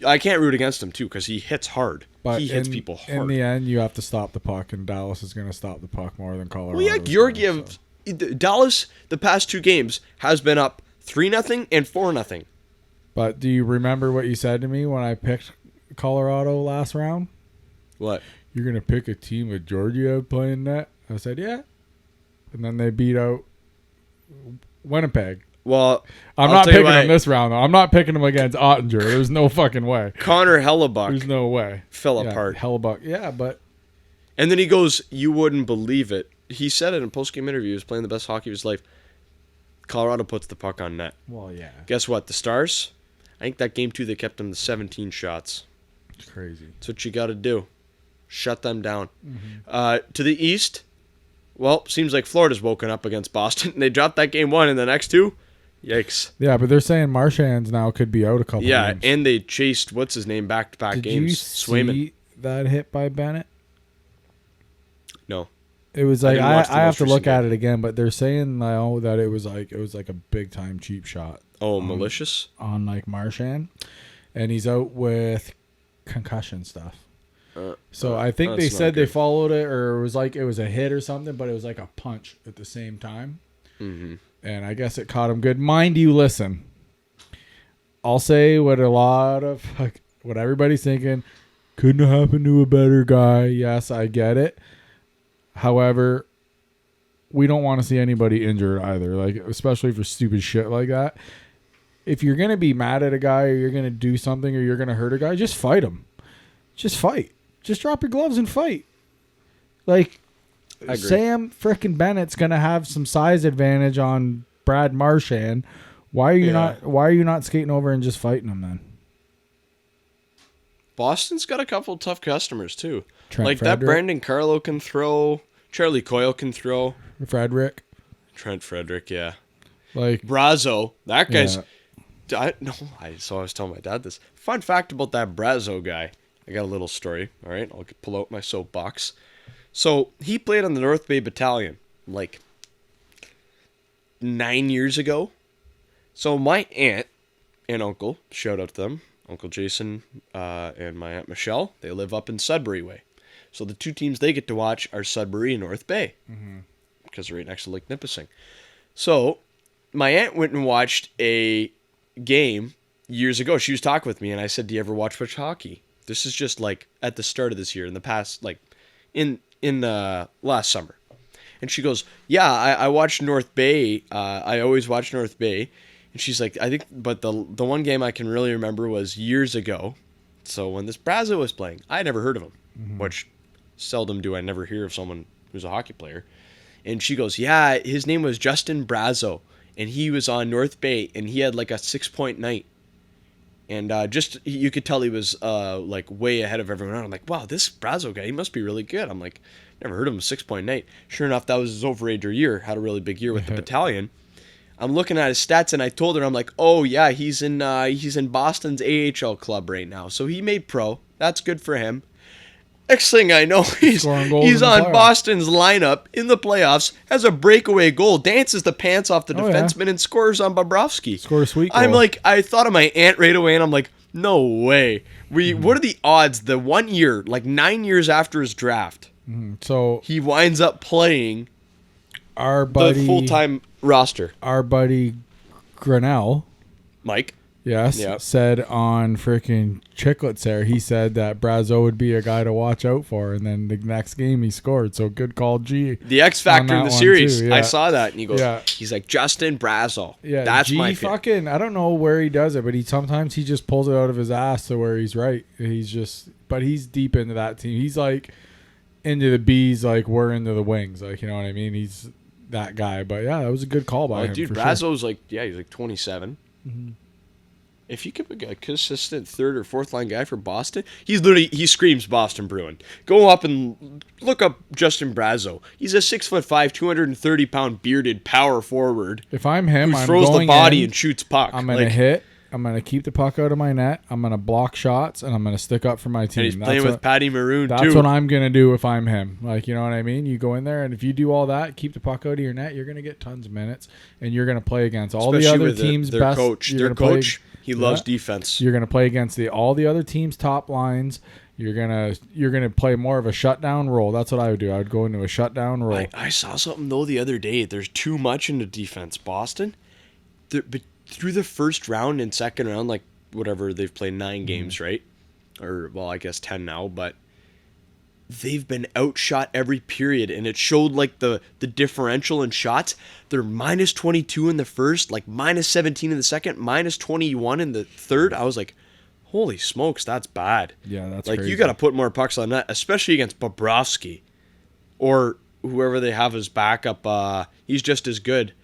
[SPEAKER 2] I can't root against him, too, because he hits hard.
[SPEAKER 1] But
[SPEAKER 2] he hits people hard.
[SPEAKER 1] In the end, you have to stop the puck, and Dallas is going to stop the puck more than Colorado.
[SPEAKER 2] Well, yeah, Georgiev, Dallas, the past 2 games, has been up 3-0 and 4-0.
[SPEAKER 1] But do you remember what you said to me when I picked Colorado last round?
[SPEAKER 2] What?
[SPEAKER 1] You're going to pick a team with Georgiev playing net? I said, yeah. And then they beat out Winnipeg.
[SPEAKER 2] Well,
[SPEAKER 1] I'm not picking them this round, though. I'm not picking them against Ottinger. There's no fucking way.
[SPEAKER 2] Connor Hellebuck.
[SPEAKER 1] There's no way.
[SPEAKER 2] Fell apart.
[SPEAKER 1] Hellebuck. Yeah, but.
[SPEAKER 2] And then he goes, you wouldn't believe it. He said it in a post-game interview. He was playing the best hockey of his life. Colorado puts the puck on net.
[SPEAKER 1] Well, yeah.
[SPEAKER 2] Guess what? The Stars, I think that game 2, they kept them to 17 shots.
[SPEAKER 1] It's crazy.
[SPEAKER 2] That's what you got to do. Shut them down. Mm-hmm. To the East, well, seems like Florida's woken up against Boston. They dropped that game 1 in the next 2. Yikes.
[SPEAKER 1] Yeah, but they're saying Marchand now could be out a couple games.
[SPEAKER 2] Yeah, and they chased, what's his name, back-to-back games.
[SPEAKER 1] Did you see that hit by Bennett?
[SPEAKER 2] No.
[SPEAKER 1] It was like I have to look at it again, but they're saying now that it was like a big time cheap shot.
[SPEAKER 2] Oh, malicious
[SPEAKER 1] on like Marchand, and he's out with concussion stuff. So I think they said they followed it, or it was a hit or something, but it was like a punch at the same time. Mm-hmm. And I guess it caught him good. Mind you, listen, I'll say what everybody's thinking. Couldn't have happened to a better guy. Yes, I get it. However, we don't want to see anybody injured either, like especially for stupid shit like that. If you're going to be mad at a guy or you're going to do something or you're going to hurt a guy, just fight him. Just fight. Just drop your gloves and fight. Like, Sam frickin' Bennett's going to have some size advantage on Brad Marchand. Why are you not skating over and just fighting him then?
[SPEAKER 2] Boston's got a couple tough customers too.
[SPEAKER 1] Trent
[SPEAKER 2] that Brandon Carlo can throw. Charlie Coyle can throw.
[SPEAKER 1] Trent
[SPEAKER 2] Frederick, yeah.
[SPEAKER 1] Like
[SPEAKER 2] Brazo, that guy's. Yeah. I was telling my dad this. Fun fact about that Brazo guy. I got a little story. All right, I'll pull out my soapbox. So he played on the North Bay Battalion like 9 years ago. So my aunt and uncle, shout out to them, Uncle Jason and my Aunt Michelle, they live up in Sudbury way. So the 2 teams they get to watch are Sudbury and North Bay because they're right next to Lake Nipissing. So my aunt went and watched a game years ago. She was talking with me, and I said, do you ever watch much hockey? This is just like at the start of this year, in the past, like in last summer. And she goes, yeah, I watched North Bay. I always watch North Bay. And she's like, I think, but the one game I can really remember was years ago. So when this Brazo was playing, I had never heard of him, which seldom do I never hear of someone who's a hockey player. And she goes, yeah, his name was Justin Brazo, and he was on North Bay, and he had like a 6-point night. And you could tell he was like way ahead of everyone else. I'm like, wow, this Brazo guy, he must be really good. I'm like, never heard of him, 6-point night. Sure enough, that was his overager year. Had a really big year with the battalion. I'm looking at his stats, and I told her, I'm like, oh yeah, he's in Boston's AHL club right now. So he made pro. That's good for him. Next thing I know, he's on Boston's lineup in the playoffs, has a breakaway goal, dances the pants off the defenseman, and scores on Bobrovsky.
[SPEAKER 1] Score a sweet goal.
[SPEAKER 2] I'm like, I thought of my aunt right away, and I'm like, no way. What are the odds? The 1 year, like 9 years after his draft,
[SPEAKER 1] so
[SPEAKER 2] he winds up playing
[SPEAKER 1] Our buddy,
[SPEAKER 2] the full-time roster.
[SPEAKER 1] our buddy Grinnell,
[SPEAKER 2] Mike.
[SPEAKER 1] yes,
[SPEAKER 2] Yep.
[SPEAKER 1] said on freaking Chicklets there, he said that Brazo would be a guy to watch out for, and then the next game he scored. So good call, G.
[SPEAKER 2] The X factor
[SPEAKER 1] on
[SPEAKER 2] in the
[SPEAKER 1] that one
[SPEAKER 2] series.
[SPEAKER 1] too, yeah.
[SPEAKER 2] I saw that, and he goes,
[SPEAKER 1] Yeah.
[SPEAKER 2] he's like, Justin Brazo.
[SPEAKER 1] Yeah,
[SPEAKER 2] That's
[SPEAKER 1] G
[SPEAKER 2] my pick.
[SPEAKER 1] fucking. I don't know where he does it, but he just pulls it out of his ass to where he's right. But he's deep into that team. He's like into the B's, like we're into the Wings. Like, you know what I mean? He's that guy. But yeah, that was a good call by him.
[SPEAKER 2] Dude,
[SPEAKER 1] for
[SPEAKER 2] Brazo's like, he's like 27.
[SPEAKER 1] Mm-hmm.
[SPEAKER 2] If you could be a consistent third or fourth line guy for Boston, he screams Boston Bruin. Go up and look up Justin Brazo. He's a 6'5", 230-pound bearded power forward
[SPEAKER 1] If I'm him,
[SPEAKER 2] who
[SPEAKER 1] I'm
[SPEAKER 2] throws
[SPEAKER 1] going
[SPEAKER 2] the body
[SPEAKER 1] in,
[SPEAKER 2] and shoots puck.
[SPEAKER 1] I'm gonna hit. I'm gonna keep the puck out of my net. I'm gonna block shots, and I'm gonna stick up for my team.
[SPEAKER 2] And he's playing with Patty Maroon
[SPEAKER 1] That's
[SPEAKER 2] too.
[SPEAKER 1] what I'm gonna do if I'm him. Like, you know what I mean? You go in there, and if you do all that, keep the puck out of your net, you're gonna get tons of minutes, and you're gonna play against all
[SPEAKER 2] Especially
[SPEAKER 1] the other
[SPEAKER 2] with
[SPEAKER 1] teams'
[SPEAKER 2] their
[SPEAKER 1] best.
[SPEAKER 2] coach.
[SPEAKER 1] You're
[SPEAKER 2] Their
[SPEAKER 1] gonna play-
[SPEAKER 2] coach, he loves defense.
[SPEAKER 1] You're gonna play against all the other teams' top lines. You're gonna play more of a shutdown role. That's what I would do. I would go into a shutdown role.
[SPEAKER 2] I saw something though the other day. There's too much into defense. Boston, but through the first round and second round, like whatever, they've played 9 games, right? Or well, I guess 10 now, but they've been outshot every period, and it showed like the differential in shots. They're minus 22 in the first, like minus 17 in the second, minus 21 in the third. I was like, holy smokes, that's bad.
[SPEAKER 1] Yeah, that's
[SPEAKER 2] like
[SPEAKER 1] crazy.
[SPEAKER 2] you got to put more pucks on that, especially against Bobrovsky or whoever they have as backup. He's just as good.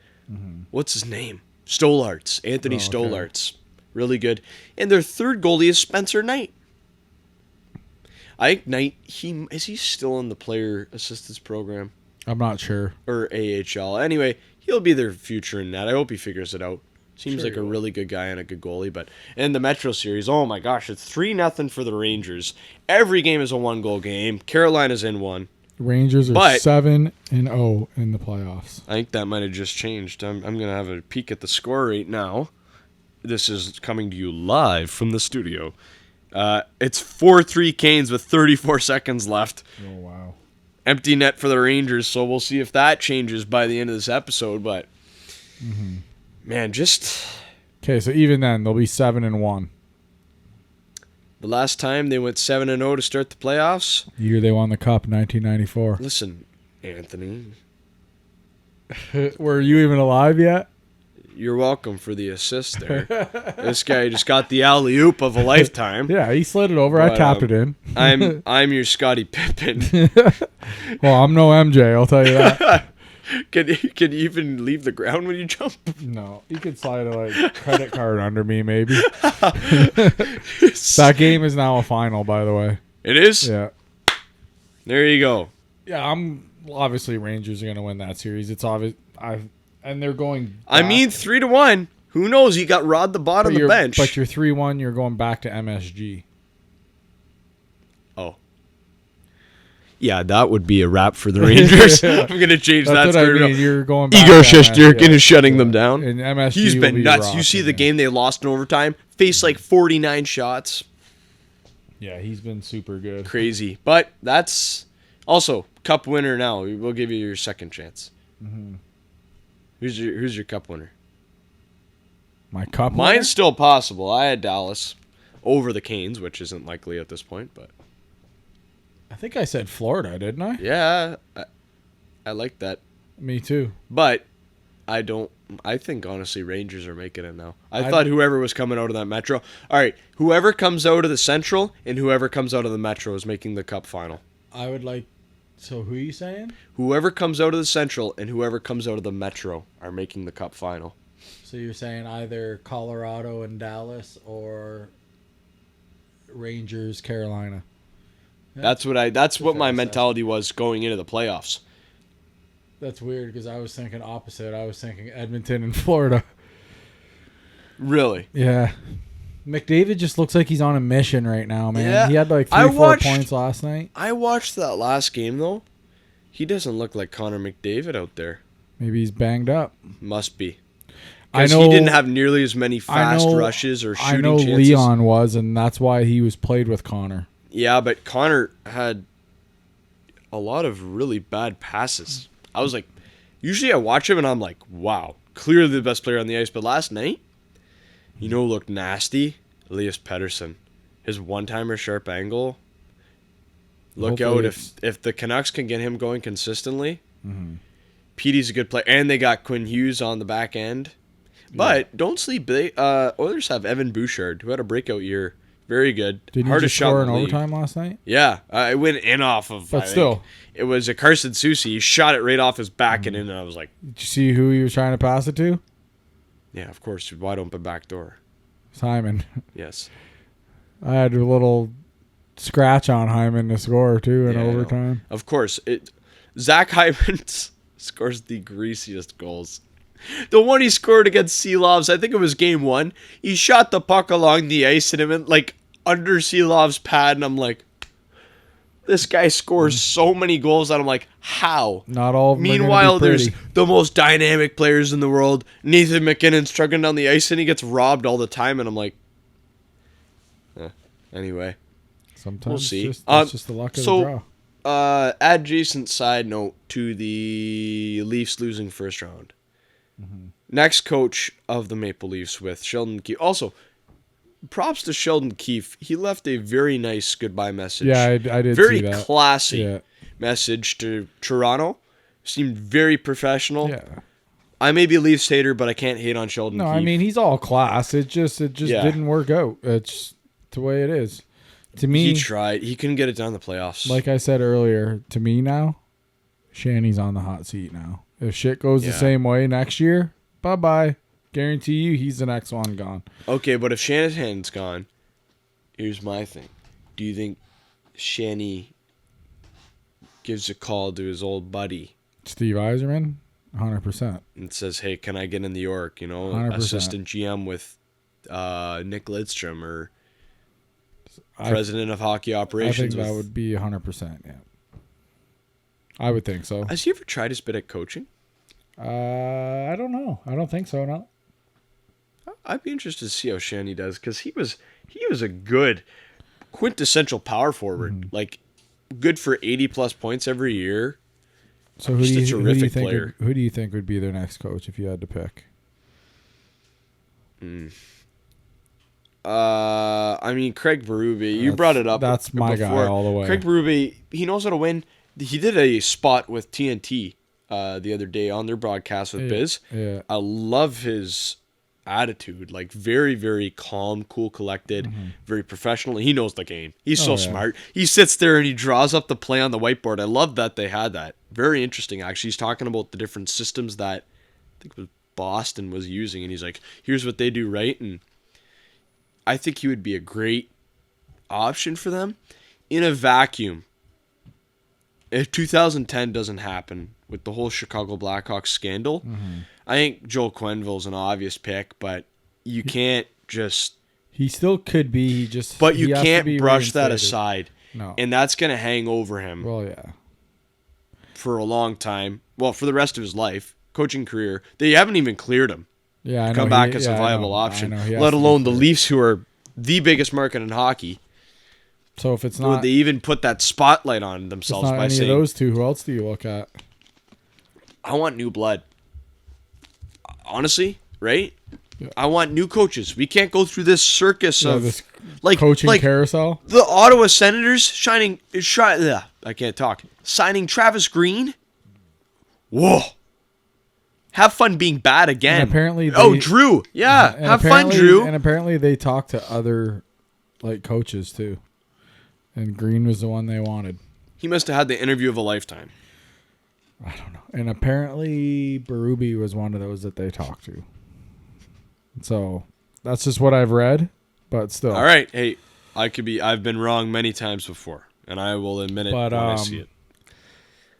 [SPEAKER 2] What's his name? Stolarz. Anthony
[SPEAKER 1] okay.
[SPEAKER 2] Stolarz. Really good. And their third goalie is Spencer Knight. I think Knight, is he still in the player assistance program
[SPEAKER 1] I'm not sure.
[SPEAKER 2] or AHL? Anyway, he'll be their future in that. I hope he figures it out. Seems
[SPEAKER 1] Sure
[SPEAKER 2] like
[SPEAKER 1] he
[SPEAKER 2] a
[SPEAKER 1] will.
[SPEAKER 2] really good guy and a good goalie. But in the Metro Series, oh my gosh, it's 3-0 for the Rangers. Every game is a 1-goal game. Carolina's in one.
[SPEAKER 1] Rangers are
[SPEAKER 2] But-
[SPEAKER 1] 7-0 in the playoffs.
[SPEAKER 2] I think that might have just changed. I'm going to have a peek at the score right now. This is coming to you live from the studio. It's 4-3 Canes with 34 seconds left.
[SPEAKER 1] Oh wow.
[SPEAKER 2] Empty net for the Rangers, so we'll see if that changes by the end of this episode. But, man, just
[SPEAKER 1] Okay, so even then they'll be 7-1.
[SPEAKER 2] the last time they went 7-0 to start the playoffs.
[SPEAKER 1] The year they won the cup, 1994.
[SPEAKER 2] Listen, Anthony,
[SPEAKER 1] Were you even alive yet?
[SPEAKER 2] you're welcome for the assist there. This guy just got the alley-oop of a lifetime.
[SPEAKER 1] Yeah, he slid it over. I
[SPEAKER 2] But,
[SPEAKER 1] tapped it in.
[SPEAKER 2] I'm your Scottie Pippen.
[SPEAKER 1] Well, I'm no MJ, I'll tell you that.
[SPEAKER 2] Can you even leave the ground when you jump?
[SPEAKER 1] No, you could slide a credit card under me, maybe. That game is now a final, by the way.
[SPEAKER 2] It is?
[SPEAKER 1] Yeah.
[SPEAKER 2] There you go.
[SPEAKER 1] Yeah, obviously Rangers are going to win that series. It's obvious. And they're going.
[SPEAKER 2] I mean, 3-1. Who knows? He got Rod the Bod on the bench.
[SPEAKER 1] But you're 3-1. You're going back to MSG.
[SPEAKER 2] Oh. Yeah, that would be a wrap for the Rangers. I'm going to change that.
[SPEAKER 1] That's what I
[SPEAKER 2] story.
[SPEAKER 1] mean. You're going back
[SPEAKER 2] Igor
[SPEAKER 1] to
[SPEAKER 2] Shesterkin
[SPEAKER 1] MSG.
[SPEAKER 2] is shutting them down.
[SPEAKER 1] And MSG
[SPEAKER 2] He's
[SPEAKER 1] will
[SPEAKER 2] been
[SPEAKER 1] be
[SPEAKER 2] nuts.
[SPEAKER 1] rocking,
[SPEAKER 2] You see the
[SPEAKER 1] yeah.
[SPEAKER 2] game they lost in overtime? Faced like 49 shots.
[SPEAKER 1] Yeah, he's been super good.
[SPEAKER 2] Crazy. But that's also cup winner now. We'll give you your second chance.
[SPEAKER 1] Mm-hmm.
[SPEAKER 2] Who's your cup winner?
[SPEAKER 1] My cup.
[SPEAKER 2] Mine's
[SPEAKER 1] winner?
[SPEAKER 2] still possible. I had Dallas over the Canes, which isn't likely at this point, but
[SPEAKER 1] I think I said Florida, didn't I?
[SPEAKER 2] yeah, I like that.
[SPEAKER 1] Me too.
[SPEAKER 2] But I think honestly Rangers are making it now. I thought whoever was coming out of that Metro. All right, whoever comes out of the Central and whoever comes out of the Metro is making the cup final.
[SPEAKER 1] I would like. So who are you saying?
[SPEAKER 2] Whoever comes out of the Central and whoever comes out of the Metro are making the cup final.
[SPEAKER 1] So you're saying either Colorado and Dallas or Rangers, Carolina. Yeah.
[SPEAKER 2] That's what my
[SPEAKER 1] fair
[SPEAKER 2] mentality was going into the playoffs.
[SPEAKER 1] That's weird because I was thinking opposite. I was thinking Edmonton and Florida.
[SPEAKER 2] Really?
[SPEAKER 1] Yeah. McDavid just looks like he's on a mission right now, man.
[SPEAKER 2] Yeah,
[SPEAKER 1] He had like
[SPEAKER 2] I
[SPEAKER 1] 3-4
[SPEAKER 2] watched-
[SPEAKER 1] points last night.
[SPEAKER 2] I watched that last game though. He doesn't look like Connor McDavid out there.
[SPEAKER 1] Maybe he's banged up.
[SPEAKER 2] Must be.
[SPEAKER 1] I
[SPEAKER 2] Because
[SPEAKER 1] know
[SPEAKER 2] he didn't have nearly as many fast
[SPEAKER 1] know-
[SPEAKER 2] rushes or
[SPEAKER 1] I
[SPEAKER 2] shooting
[SPEAKER 1] know
[SPEAKER 2] chances.
[SPEAKER 1] Leon was, and that's why he was played with Connor.
[SPEAKER 2] Yeah, but Connor had a lot of really bad passes. I was like, Usually I watch him and I'm like, wow, clearly the best player on the ice. But last night, you know who looked nasty? Elias Pettersson. His one-timer sharp angle. Look
[SPEAKER 1] Hopefully
[SPEAKER 2] out if the Canucks can get him going consistently.
[SPEAKER 1] Mm-hmm.
[SPEAKER 2] Petey's a good player. And they got Quinn Hughes on the back end. But don't sleep. Oilers have Evan Bouchard, who had a breakout year. Very good.
[SPEAKER 1] Didn't he just score in overtime last night?
[SPEAKER 2] Yeah. It went in off of...
[SPEAKER 1] But still.
[SPEAKER 2] It was a Carson Soucy. He shot it right off his back and in, and I was like...
[SPEAKER 1] Did you see who he was trying to pass it to?
[SPEAKER 2] Yeah, of course. Wide open back door.
[SPEAKER 1] Simon.
[SPEAKER 2] Yes.
[SPEAKER 1] I had a little scratch on Hyman to score, too, in overtime.
[SPEAKER 2] Of course. Zach Hyman scores the greasiest goals. The one he scored against Seelovs, I think it was game 1. He shot the puck along the ice and it went like under Seelovs' pad, and I'm like, this guy scores so many goals that I'm like, how?
[SPEAKER 1] Not all of them.
[SPEAKER 2] Meanwhile, there's the most dynamic players in the world. Nathan McKinnon struggling down the ice and he gets robbed all the time, and I'm like, anyway.
[SPEAKER 1] Sometimes
[SPEAKER 2] we'll see.
[SPEAKER 1] It's just the luck of the draw.
[SPEAKER 2] Adjacent side note to the Leafs losing first round. Mm-hmm. Next coach of the Maple Leafs with Sheldon Keefe. Also, props to Sheldon Keefe. He left a very nice goodbye message.
[SPEAKER 1] Yeah, I did
[SPEAKER 2] very
[SPEAKER 1] see that.
[SPEAKER 2] Classy message to Toronto. Seemed very professional.
[SPEAKER 1] Yeah.
[SPEAKER 2] I may be a Leafs hater, but I can't hate on Sheldon Keefe.
[SPEAKER 1] No, I mean, he's all class. It just didn't work out. It's the way it is. To me,
[SPEAKER 2] he tried. He couldn't get it done in the playoffs.
[SPEAKER 1] Like I said earlier, to me now, Shanny's on the hot seat now. If shit goes the same way next year, bye-bye. Guarantee you he's the next one gone.
[SPEAKER 2] Okay, but if Shanahan's gone, here's my thing. Do you think Shanny gives a call to his old buddy?
[SPEAKER 1] Steve Yzerman? 100%.
[SPEAKER 2] And says, hey, can I get in New York?
[SPEAKER 1] 100%.
[SPEAKER 2] Assistant GM with Nick Lidstrom or president of hockey operations.
[SPEAKER 1] I think that would be 100%, yeah. I would think so.
[SPEAKER 2] Has he ever tried his bit at coaching?
[SPEAKER 1] I don't know. I don't think so, no.
[SPEAKER 2] I'd be interested to see how Shanny does, because he was a good quintessential power forward.
[SPEAKER 1] Mm-hmm.
[SPEAKER 2] Like, good for 80-plus points every year.
[SPEAKER 1] So who do you think would be their next coach if you had to pick?
[SPEAKER 2] I mean, Craig Berube. You brought it up.
[SPEAKER 1] That's my guy all the way.
[SPEAKER 2] Craig Berube, he knows how to win. He did a spot with TNT the other day on their broadcast with Biz.
[SPEAKER 1] Yeah.
[SPEAKER 2] I love his attitude. Like, very, very calm, cool, collected, very professional. He knows the game. He's so smart. He sits there and he draws up the play on the whiteboard. I love that they had that. Very interesting, actually. He's talking about the different systems that I think it was Boston was using, and he's like, here's what they do right, and I think he would be a great option for them. In a vacuum, if 2010 doesn't happen with the whole Chicago Blackhawks scandal, I think Joel Quenneville's an obvious pick, but you can't just...
[SPEAKER 1] He still could be.
[SPEAKER 2] But you can't brush that aside.
[SPEAKER 1] No.
[SPEAKER 2] And that's going to hang over him for a long time. Well, for the rest of his life, coaching career. They haven't even cleared him.
[SPEAKER 1] Yeah, I know.
[SPEAKER 2] Come back as a viable option, let alone the Leafs, who are the biggest market in hockey.
[SPEAKER 1] So if it's not,
[SPEAKER 2] they even put that spotlight on themselves by saying,
[SPEAKER 1] of those two, who else do you look at?
[SPEAKER 2] I want new blood. Honestly, right? Yeah. I want new coaches. We can't go through this circus of
[SPEAKER 1] this coaching carousel.
[SPEAKER 2] The Ottawa Senators signing Travis Green. Whoa. Have fun being bad again.
[SPEAKER 1] And apparently
[SPEAKER 2] Drew. Yeah, have fun, Drew.
[SPEAKER 1] And apparently they talked to other coaches too. And Green was the one they wanted.
[SPEAKER 2] He must have had the interview of a lifetime.
[SPEAKER 1] I don't know. And apparently Berube was one of those that they talked to. So that's just what I've read, but still.
[SPEAKER 2] All right. Hey, I've been wrong many times before, and I will admit it when I see it.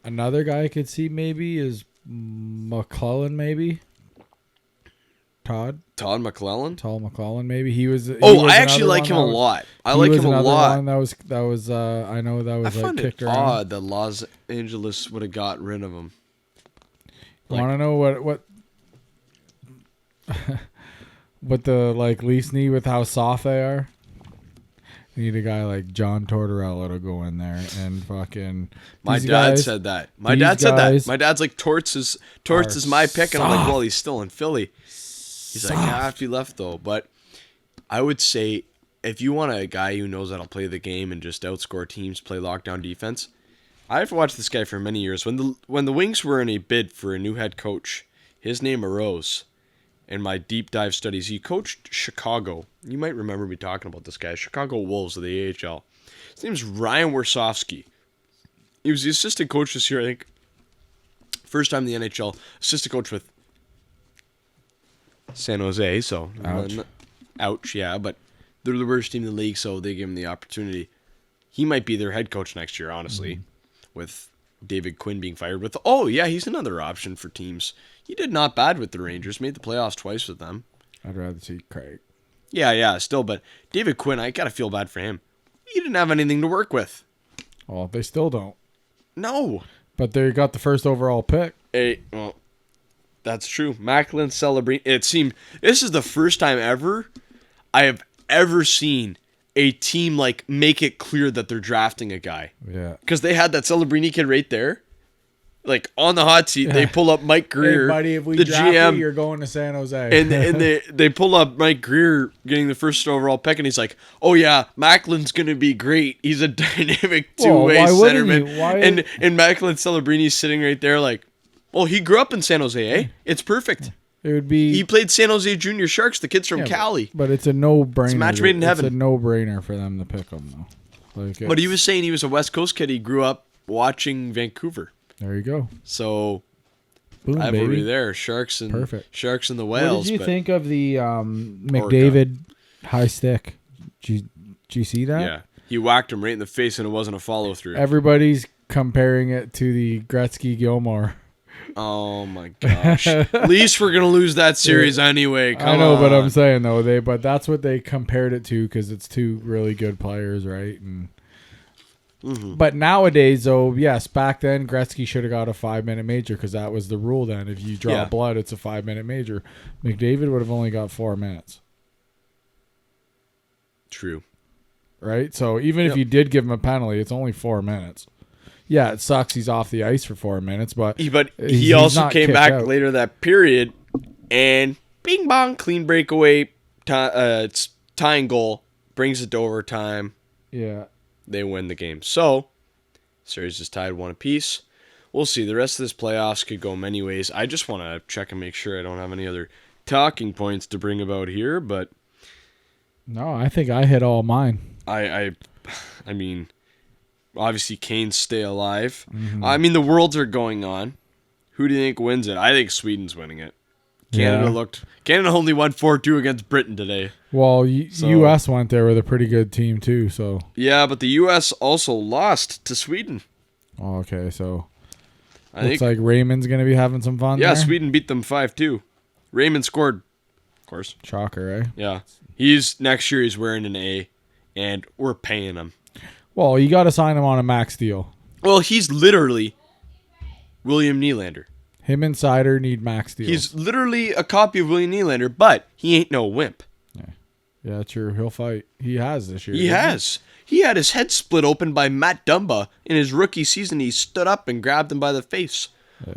[SPEAKER 1] Another guy I could see maybe is McClellan, maybe. Todd McClellan, maybe. He was.
[SPEAKER 2] I actually like him a lot. I like him a lot.
[SPEAKER 1] That was. I know that was kicked around.
[SPEAKER 2] Odd that Los Angeles would have got rid of him.
[SPEAKER 1] Want to know what? What the Leafs need with how soft they are? Need a guy like John Tortorella to go in there and fucking.
[SPEAKER 2] My dad said that. My dad's like, Torts is my pick. And I'm like, well, he's still in Philly. He's like, yeah, if he left, though. But I would say if you want a guy who knows how to play the game and just outscore teams, play lockdown defense, I've watched this guy for many years. When the Wings were in a bid for a new head coach, his name arose. In my deep dive studies, he coached Chicago. You might remember me talking about this guy, Chicago Wolves of the AHL. His name's Ryan Warsofsky. He was the assistant coach this year, I think. First time in the NHL, assistant coach with San Jose. So, ouch, yeah, but they're the worst team in the league, so they give him the opportunity. He might be their head coach next year, honestly, with David Quinn being fired. He's another option for teams. He did not bad with the Rangers. Made the playoffs twice with them.
[SPEAKER 1] I'd rather see Craig.
[SPEAKER 2] Yeah, still. But David Quinn, I got to feel bad for him. He didn't have anything to work with.
[SPEAKER 1] Well, they still don't.
[SPEAKER 2] No.
[SPEAKER 1] But they got the first overall pick.
[SPEAKER 2] Well, that's true. Macklin Celebrini. It seemed this is the first time ever I have ever seen a team like make it clear that they're drafting a guy.
[SPEAKER 1] Yeah.
[SPEAKER 2] Because they had that Celebrini kid right there. Like, on the hot seat, they pull up Mike Greer,
[SPEAKER 1] hey, buddy, if we
[SPEAKER 2] the
[SPEAKER 1] draft
[SPEAKER 2] GM.
[SPEAKER 1] you, you're going to San Jose.
[SPEAKER 2] And they pull up Mike Greer getting the first overall pick, and he's like, oh, yeah, Macklin's going to be great. He's a dynamic two-way centerman. And Macklin Celebrini's sitting right there like, well, he grew up in San Jose, eh? It's perfect.
[SPEAKER 1] It would be.
[SPEAKER 2] He played San Jose Junior Sharks, the kids from Cali.
[SPEAKER 1] But it's a no-brainer.
[SPEAKER 2] It's a match made in heaven.
[SPEAKER 1] It's a no-brainer for them to pick him, though.
[SPEAKER 2] But he was saying he was a West Coast kid. He grew up watching Vancouver.
[SPEAKER 1] There you go.
[SPEAKER 2] So,
[SPEAKER 1] boom,
[SPEAKER 2] rivalry
[SPEAKER 1] baby.
[SPEAKER 2] there. Sharks and the Whales.
[SPEAKER 1] What did you think of the McDavid high stick? Did you see that?
[SPEAKER 2] Yeah. He whacked him right in the face, and it wasn't a follow-through.
[SPEAKER 1] Everybody's comparing it to the Gretzky-Gilmore.
[SPEAKER 2] Oh, my gosh. At least we're going to lose that series anyway. Come
[SPEAKER 1] I know,
[SPEAKER 2] on.
[SPEAKER 1] but I'm saying, though, but that's what they compared it to because it's two really good players, right? And But nowadays, though, yes, back then, Gretzky should have got a 5-minute major because that was the rule then. If you draw blood, it's a 5-minute major. McDavid would have only got 4 minutes.
[SPEAKER 2] True.
[SPEAKER 1] Right? So even if you did give him a penalty, it's only 4 minutes. Yeah, it sucks he's off the ice for 4 minutes, but
[SPEAKER 2] he also came back later that period and bing bong, clean breakaway, it's tying goal, brings it to overtime.
[SPEAKER 1] Yeah.
[SPEAKER 2] They win the game. So, series is tied 1 apiece. We'll see. The rest of this playoffs could go many ways. I just want to check and make sure I don't have any other talking points to bring about here, but
[SPEAKER 1] no, I think I hit all mine.
[SPEAKER 2] I mean, obviously Canes stay alive. Mm-hmm. I mean, the Worlds are going on. Who do you think wins it? I think Sweden's winning it. Canada only won 4-2 against Britain today.
[SPEAKER 1] Well, U.S. went there with a pretty good team too. So
[SPEAKER 2] yeah, but the U.S. also lost to Sweden.
[SPEAKER 1] Oh, okay, so looks like Raymond's gonna be having some fun.
[SPEAKER 2] Yeah,
[SPEAKER 1] there.
[SPEAKER 2] Sweden beat them 5-2. Raymond scored, of course.
[SPEAKER 1] Shocker, eh?
[SPEAKER 2] Yeah, next year he's wearing an A, and we're paying him.
[SPEAKER 1] Well, you got to sign him on a max deal.
[SPEAKER 2] Well, he's literally William Nylander.
[SPEAKER 1] Him and Sider need max deals.
[SPEAKER 2] He's literally a copy of William Nylander, but he ain't no wimp.
[SPEAKER 1] Yeah, true. He'll fight. He has this year.
[SPEAKER 2] He has. He had his head split open by Matt Dumba in his rookie season. He stood up and grabbed him by the face.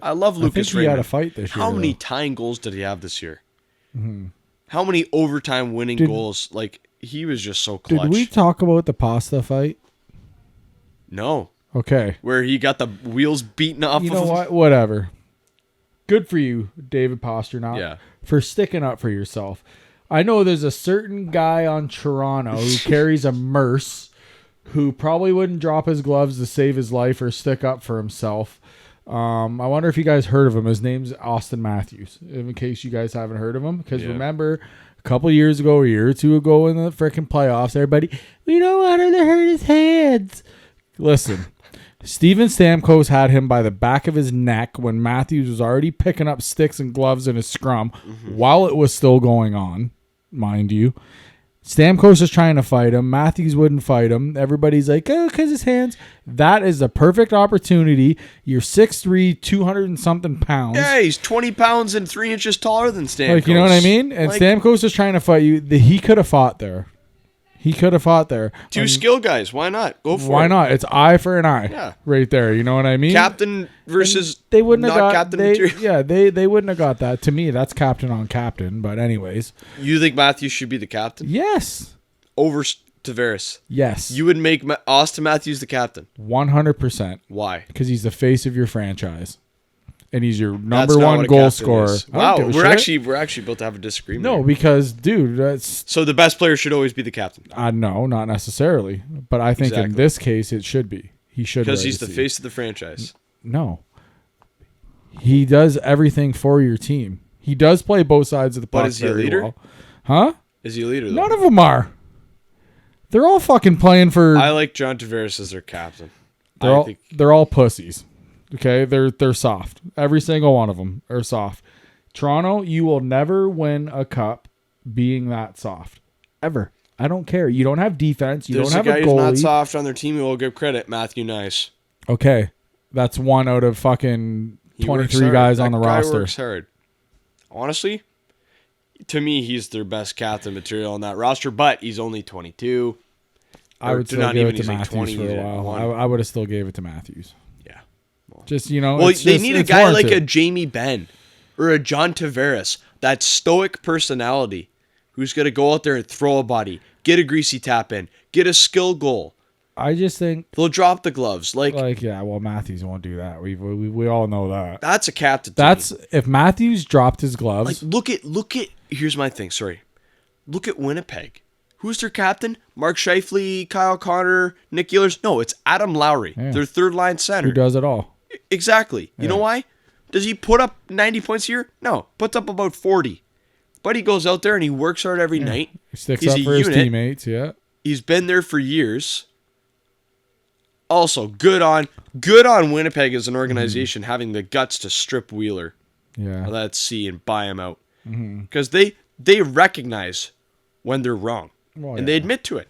[SPEAKER 2] I love Lucas Raymond.
[SPEAKER 1] He had a fight this year.
[SPEAKER 2] How many tying goals did he have this year? Mm-hmm. How many overtime winning goals? Like, he was just so clutch.
[SPEAKER 1] Did we talk about the pasta fight?
[SPEAKER 2] No.
[SPEAKER 1] Okay.
[SPEAKER 2] Where he got the wheels beaten off of him?
[SPEAKER 1] You know what? Whatever. Good for you, David Pastrnak, for sticking up for yourself. I know there's a certain guy on Toronto who carries a Merce who probably wouldn't drop his gloves to save his life or stick up for himself. I wonder if you guys heard of him. His name's Austin Matthews, in case you guys haven't heard of him. Because remember, a couple years ago, a year or two ago in the freaking playoffs, everybody, we don't want him to hurt his hands. Listen. Steven Stamkos had him by the back of his neck when Matthews was already picking up sticks and gloves in his scrum while it was still going on, mind you. Stamkos is trying to fight him. Matthews wouldn't fight him. Everybody's like, oh, because his hands. That is the perfect opportunity. You're 6'3", 200 and something pounds.
[SPEAKER 2] Yeah, he's 20 pounds and 3 inches taller than Stamkos.
[SPEAKER 1] Like, you know what I mean? And Stamkos is trying to fight you. He could have fought there. He could have fought there.
[SPEAKER 2] Two skill guys. Why not? Go for it.
[SPEAKER 1] Why not? It's eye for an eye.
[SPEAKER 2] Yeah.
[SPEAKER 1] Right there. You know what I mean?
[SPEAKER 2] Captain versus
[SPEAKER 1] they wouldn't
[SPEAKER 2] not
[SPEAKER 1] have got,
[SPEAKER 2] captain
[SPEAKER 1] they,
[SPEAKER 2] material.
[SPEAKER 1] Yeah, they wouldn't have got that. To me, that's captain on captain. But anyways.
[SPEAKER 2] You think Matthews should be the captain?
[SPEAKER 1] Yes.
[SPEAKER 2] Over Tavares?
[SPEAKER 1] Yes.
[SPEAKER 2] You would make Austin Matthews the captain?
[SPEAKER 1] 100%.
[SPEAKER 2] Why?
[SPEAKER 1] Because he's the face of your franchise. And he's your
[SPEAKER 2] That's
[SPEAKER 1] number
[SPEAKER 2] not
[SPEAKER 1] one
[SPEAKER 2] what a
[SPEAKER 1] goal
[SPEAKER 2] captain
[SPEAKER 1] scorer.
[SPEAKER 2] is.
[SPEAKER 1] I
[SPEAKER 2] Wow,
[SPEAKER 1] don't give a
[SPEAKER 2] we're actually about to have a disagreement.
[SPEAKER 1] No,
[SPEAKER 2] here.
[SPEAKER 1] because, dude, that's...
[SPEAKER 2] So the best player should always be the captain.
[SPEAKER 1] No, not necessarily. But I think in this case, it should be. He should
[SPEAKER 2] because he's the face of the franchise.
[SPEAKER 1] No. He does everything for your team. He does play both sides of the puck.
[SPEAKER 2] But is he a leader?
[SPEAKER 1] Well. Huh?
[SPEAKER 2] Is he a leader, though?
[SPEAKER 1] None of them are. They're all fucking playing for...
[SPEAKER 2] I like John Tavares as their captain.
[SPEAKER 1] They're all pussies. Okay? They're soft. Every single one of them are soft. Toronto, you will never win a cup being that soft. Ever. I don't care. You don't have defense. You don't have a goalie.
[SPEAKER 2] There's a guy who's not soft on their team who will give credit. Matthew Nice.
[SPEAKER 1] Okay. That's one out of fucking 23 guys on the roster.
[SPEAKER 2] He works hard. Honestly, to me, he's their best captain material on that roster, but he's only 22.
[SPEAKER 1] I would still give it to Matthews for a while. I would have still gave it to Matthews.
[SPEAKER 2] Yeah.
[SPEAKER 1] Just, you know.
[SPEAKER 2] Well, they need a guy
[SPEAKER 1] warranted.
[SPEAKER 2] like a Jamie Benn or a John Tavares, that stoic personality who's going to go out there and throw a body, get a greasy tap in, get a skill goal.
[SPEAKER 1] I just think
[SPEAKER 2] they'll drop the gloves.
[SPEAKER 1] Yeah, well, Matthews won't do that. We all know that.
[SPEAKER 2] That's a captain.
[SPEAKER 1] If Matthews dropped his gloves.
[SPEAKER 2] Look at. Here's my thing. Sorry, look at Winnipeg. Who's their captain? Mark Scheifele, Kyle Connor, Nick Ehlers. No, it's Adam Lowry, their third line center.
[SPEAKER 1] Who does it all?
[SPEAKER 2] Exactly. You know why? Does he put up 90 points a year? No, puts up about 40. But he goes out there and he works hard every night.
[SPEAKER 1] He sticks up for his teammates. Yeah,
[SPEAKER 2] he's been there for years. Also, good on Winnipeg as an organization having the guts to strip Wheeler.
[SPEAKER 1] Yeah.
[SPEAKER 2] Let's see and buy him out. Because they recognize when they're wrong. And they admit to it.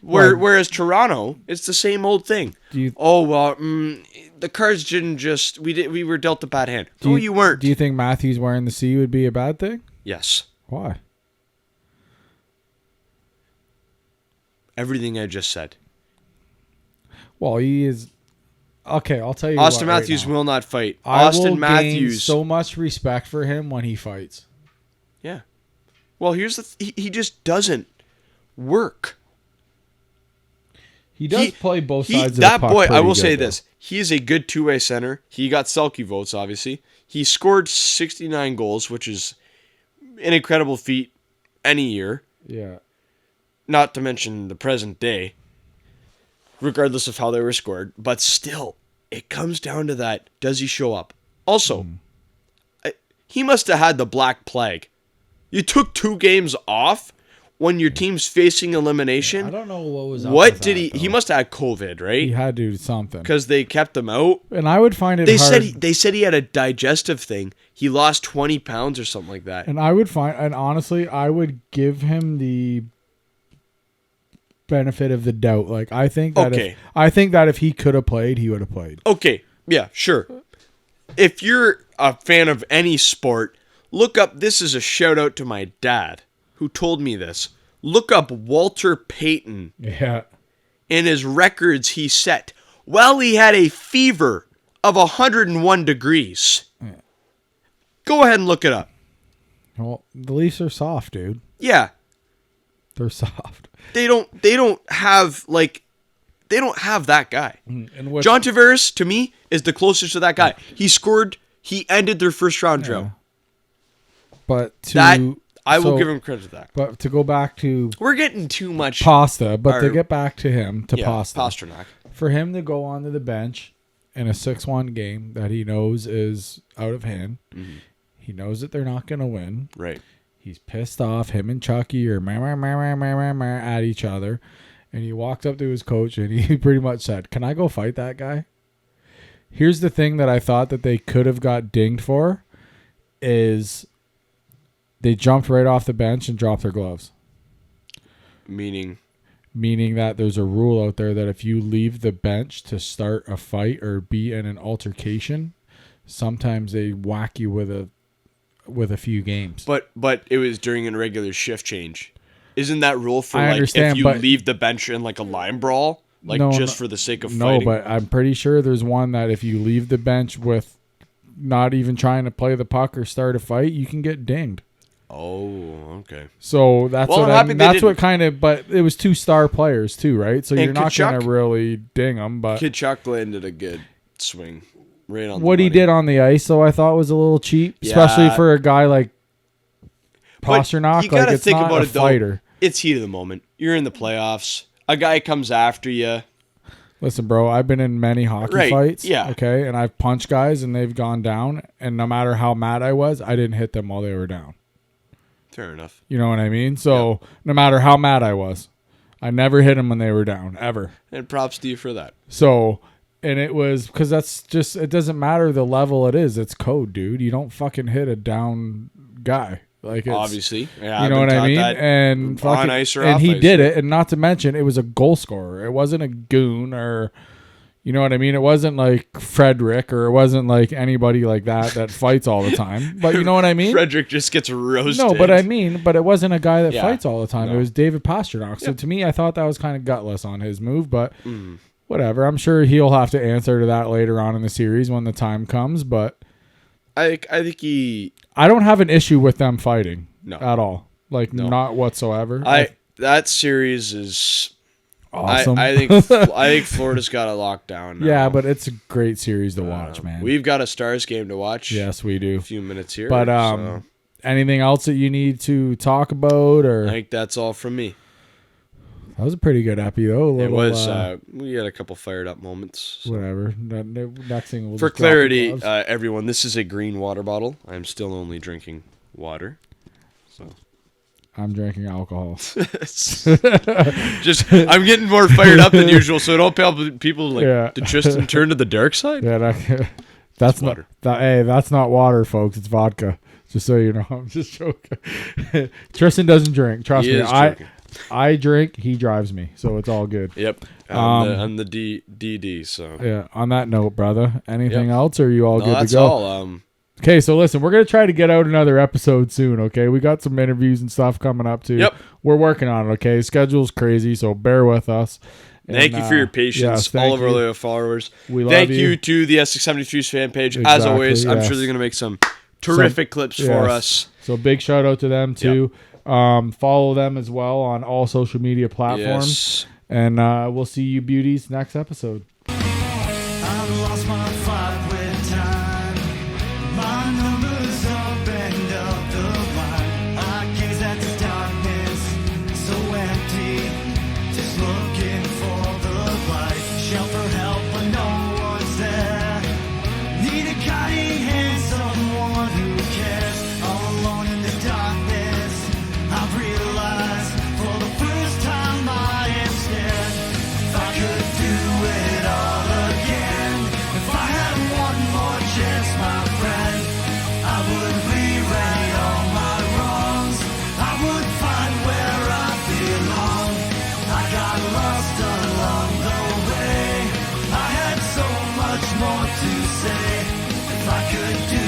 [SPEAKER 2] Whereas Toronto, it's the same old thing. The Cards didn't just... We were dealt a bad hand. No, you weren't.
[SPEAKER 1] Do you think Matthews wearing the C would be a bad thing?
[SPEAKER 2] Yes.
[SPEAKER 1] Why?
[SPEAKER 2] Everything I just said.
[SPEAKER 1] Well, he is... Okay, I'll tell you
[SPEAKER 2] Austin Matthews will not fight. Austin Matthews...
[SPEAKER 1] so much respect for him when he fights.
[SPEAKER 2] Yeah. Well, here's the... He just doesn't work.
[SPEAKER 1] He does play both sides of the puck.
[SPEAKER 2] That boy, I will say
[SPEAKER 1] though.
[SPEAKER 2] this. He is a good two-way center. He got Selke votes, obviously. He scored 69 goals, which is an incredible feat any year.
[SPEAKER 1] Yeah. Not
[SPEAKER 2] to mention the present day, regardless of how they were scored. But still, it comes down to that. Does he show up? Also, he must have had the Black Plague. You took 2 games off when your team's facing elimination.
[SPEAKER 1] I don't know what was up
[SPEAKER 2] What
[SPEAKER 1] with
[SPEAKER 2] did
[SPEAKER 1] that,
[SPEAKER 2] he...
[SPEAKER 1] though.
[SPEAKER 2] He must have had COVID, right?
[SPEAKER 1] He had to do something.
[SPEAKER 2] Because they kept him out.
[SPEAKER 1] And I would find it
[SPEAKER 2] hard.
[SPEAKER 1] hard...
[SPEAKER 2] They said he had a digestive thing. He lost 20 pounds or something like that.
[SPEAKER 1] And I would find... And honestly, I would give him the benefit of the doubt. Like, I think that if he could have played, he would have played.
[SPEAKER 2] Okay. Yeah, sure. If you're a fan of any sport, look up... This is a shout out to my dad, who told me this. Look up Walter Payton.
[SPEAKER 1] Yeah.
[SPEAKER 2] And his records he set. Well, he had a fever of 101 degrees. Yeah. Go ahead and look it up.
[SPEAKER 1] Well, the Leafs are soft, dude.
[SPEAKER 2] Yeah.
[SPEAKER 1] They're soft.
[SPEAKER 2] They don't have that guy.
[SPEAKER 1] And
[SPEAKER 2] John Tavares, to me, is the closest to that guy. He ended their first round drought.
[SPEAKER 1] But
[SPEAKER 2] I will give him credit to that.
[SPEAKER 1] But to go back to...
[SPEAKER 2] We're getting too much...
[SPEAKER 1] Pasta, but to get back to him, Pasta.
[SPEAKER 2] Pasternak.
[SPEAKER 1] For him to go onto the bench in a 6-1 game that he knows is out of hand, he knows that they're not going to win.
[SPEAKER 2] Right.
[SPEAKER 1] He's pissed off. Him and Chucky are at each other. And he walked up to his coach and he pretty much said, "Can I go fight that guy?" Here's the thing that I thought that they could have got dinged for is... They jumped right off the bench and dropped their gloves.
[SPEAKER 2] Meaning
[SPEAKER 1] that there's a rule out there that if you leave the bench to start a fight or be in an altercation, sometimes they whack you with a few games.
[SPEAKER 2] But it was during a regular shift change. Isn't that rule for
[SPEAKER 1] I
[SPEAKER 2] like
[SPEAKER 1] understand,
[SPEAKER 2] if you
[SPEAKER 1] but-
[SPEAKER 2] leave the bench in like a line brawl, like
[SPEAKER 1] No,
[SPEAKER 2] just
[SPEAKER 1] no-
[SPEAKER 2] for the sake of
[SPEAKER 1] No,
[SPEAKER 2] fighting?
[SPEAKER 1] but I'm pretty sure there's one that if you leave the bench with not even trying to play the puck or start a fight, you can get dinged.
[SPEAKER 2] Oh, okay.
[SPEAKER 1] So that's
[SPEAKER 2] Well,
[SPEAKER 1] what
[SPEAKER 2] I'm happy they
[SPEAKER 1] that's what
[SPEAKER 2] didn't.
[SPEAKER 1] kind of. But it was 2 star players too, right? So you're
[SPEAKER 2] And
[SPEAKER 1] not going
[SPEAKER 2] Kachuk-
[SPEAKER 1] to really ding them. But
[SPEAKER 2] Chuck landed a good swing, right on.
[SPEAKER 1] what
[SPEAKER 2] the
[SPEAKER 1] he
[SPEAKER 2] money.
[SPEAKER 1] did on the ice, though, I thought was a little cheap, especially
[SPEAKER 2] Yeah.
[SPEAKER 1] for a guy like
[SPEAKER 2] But
[SPEAKER 1] Pasternak.
[SPEAKER 2] you gotta
[SPEAKER 1] Like it's
[SPEAKER 2] think
[SPEAKER 1] not
[SPEAKER 2] about
[SPEAKER 1] a
[SPEAKER 2] it, though.
[SPEAKER 1] fighter.
[SPEAKER 2] It's heat of the moment. You're in the playoffs. A guy comes after you.
[SPEAKER 1] Listen, bro, I've been in many hockey
[SPEAKER 2] Right,
[SPEAKER 1] fights.
[SPEAKER 2] yeah.
[SPEAKER 1] Okay, and I've punched guys and they've gone down, and no matter how mad I was, I didn't hit them while they were down.
[SPEAKER 2] Fair enough.
[SPEAKER 1] You know what I mean? So no matter how mad I was, I never hit them when they were down, ever.
[SPEAKER 2] And props to you for that.
[SPEAKER 1] So, and it was because that's just, it doesn't matter the level it is. It's code, dude. You don't fucking hit a down guy. Like it's,
[SPEAKER 2] Obviously. Yeah,
[SPEAKER 1] you
[SPEAKER 2] I've
[SPEAKER 1] know
[SPEAKER 2] been
[SPEAKER 1] what I
[SPEAKER 2] taught
[SPEAKER 1] mean?
[SPEAKER 2] that
[SPEAKER 1] And
[SPEAKER 2] on
[SPEAKER 1] fucking,
[SPEAKER 2] ice or
[SPEAKER 1] and
[SPEAKER 2] off
[SPEAKER 1] he
[SPEAKER 2] ice.
[SPEAKER 1] did it. And not to mention, it was a goal scorer. It wasn't a goon or, you know what I mean? It wasn't like Frederick or it wasn't like anybody like that fights all the time. But you know what I mean?
[SPEAKER 2] Frederick just gets roasted.
[SPEAKER 1] No, but I mean, but it wasn't a guy that
[SPEAKER 2] Yeah.
[SPEAKER 1] fights all the time.
[SPEAKER 2] No.
[SPEAKER 1] It was David Pasternak. So to me, I thought that was kind of gutless on his move, but whatever. I'm sure he'll have to answer to that later on in the series when the time comes. But
[SPEAKER 2] I think he.
[SPEAKER 1] I don't have an issue with them fighting
[SPEAKER 2] No.
[SPEAKER 1] at all. Like not whatsoever.
[SPEAKER 2] That series is
[SPEAKER 1] awesome.
[SPEAKER 2] I think Florida's got it locked down now.
[SPEAKER 1] Yeah, but it's a great series to watch, man.
[SPEAKER 2] We've got a Stars game to watch.
[SPEAKER 1] Yes, we do.
[SPEAKER 2] A few minutes here.
[SPEAKER 1] But
[SPEAKER 2] so
[SPEAKER 1] anything else that you need to talk about, or
[SPEAKER 2] I think that's all from me.
[SPEAKER 1] that was a pretty good epi though.
[SPEAKER 2] It was. We had a couple fired up moments. So.
[SPEAKER 1] whatever. Next thing we'll
[SPEAKER 2] For
[SPEAKER 1] just drop the
[SPEAKER 2] clarity,
[SPEAKER 1] gloves.
[SPEAKER 2] everyone, this is a green water bottle. I'm still only drinking water. So
[SPEAKER 1] I'm drinking alcohol.
[SPEAKER 2] just I'm getting more fired up than usual. So don't tell people like
[SPEAKER 1] Yeah.
[SPEAKER 2] did Tristan turn to the dark side?
[SPEAKER 1] Yeah, that's not
[SPEAKER 2] water.
[SPEAKER 1] hey, that's not water, folks. It's vodka. Just so you know, I'm just joking. Tristan doesn't drink. Trust
[SPEAKER 2] He
[SPEAKER 1] me.
[SPEAKER 2] is drinking.
[SPEAKER 1] I drink. He drives me, so it's all good.
[SPEAKER 2] Yep. I'm the DD. So
[SPEAKER 1] Yeah. On that note, brother, anything else? Or are you all
[SPEAKER 2] no,
[SPEAKER 1] good
[SPEAKER 2] that's
[SPEAKER 1] to go?
[SPEAKER 2] all.
[SPEAKER 1] Okay, so listen, we're gonna try to get out another episode soon. Okay, we got some interviews and stuff coming up too.
[SPEAKER 2] Yep.
[SPEAKER 1] We're working on it. Okay, schedule's crazy, so bear with us.
[SPEAKER 2] Thank you for your patience,
[SPEAKER 1] yes,
[SPEAKER 2] all
[SPEAKER 1] thank
[SPEAKER 2] of our
[SPEAKER 1] you.
[SPEAKER 2] loyal followers.
[SPEAKER 1] We love
[SPEAKER 2] Thank
[SPEAKER 1] you.
[SPEAKER 2] you to the S673's fan page. As
[SPEAKER 1] Exactly,
[SPEAKER 2] always, I'm
[SPEAKER 1] yes.
[SPEAKER 2] sure they're going to make some terrific clips for
[SPEAKER 1] Yes.
[SPEAKER 2] us.
[SPEAKER 1] So big shout out to them too. Follow them as well on all social media platforms.
[SPEAKER 2] Yes.
[SPEAKER 1] And we'll see you beauties next episode.
[SPEAKER 3] I've lost my fight with time. My numbers up and up the line. I gaze at the darkness, so empty. Just looking for the light. Shout for help, but no one's there. Need a guiding hand, someone who cares. All alone in the darkness, I've realized for the first time I am scared. If I could do it all again, if I had one more chance, my friend, I would rewrite all my wrongs. I would find where I belong. I got lost along the way. I had so much more to say. If I could do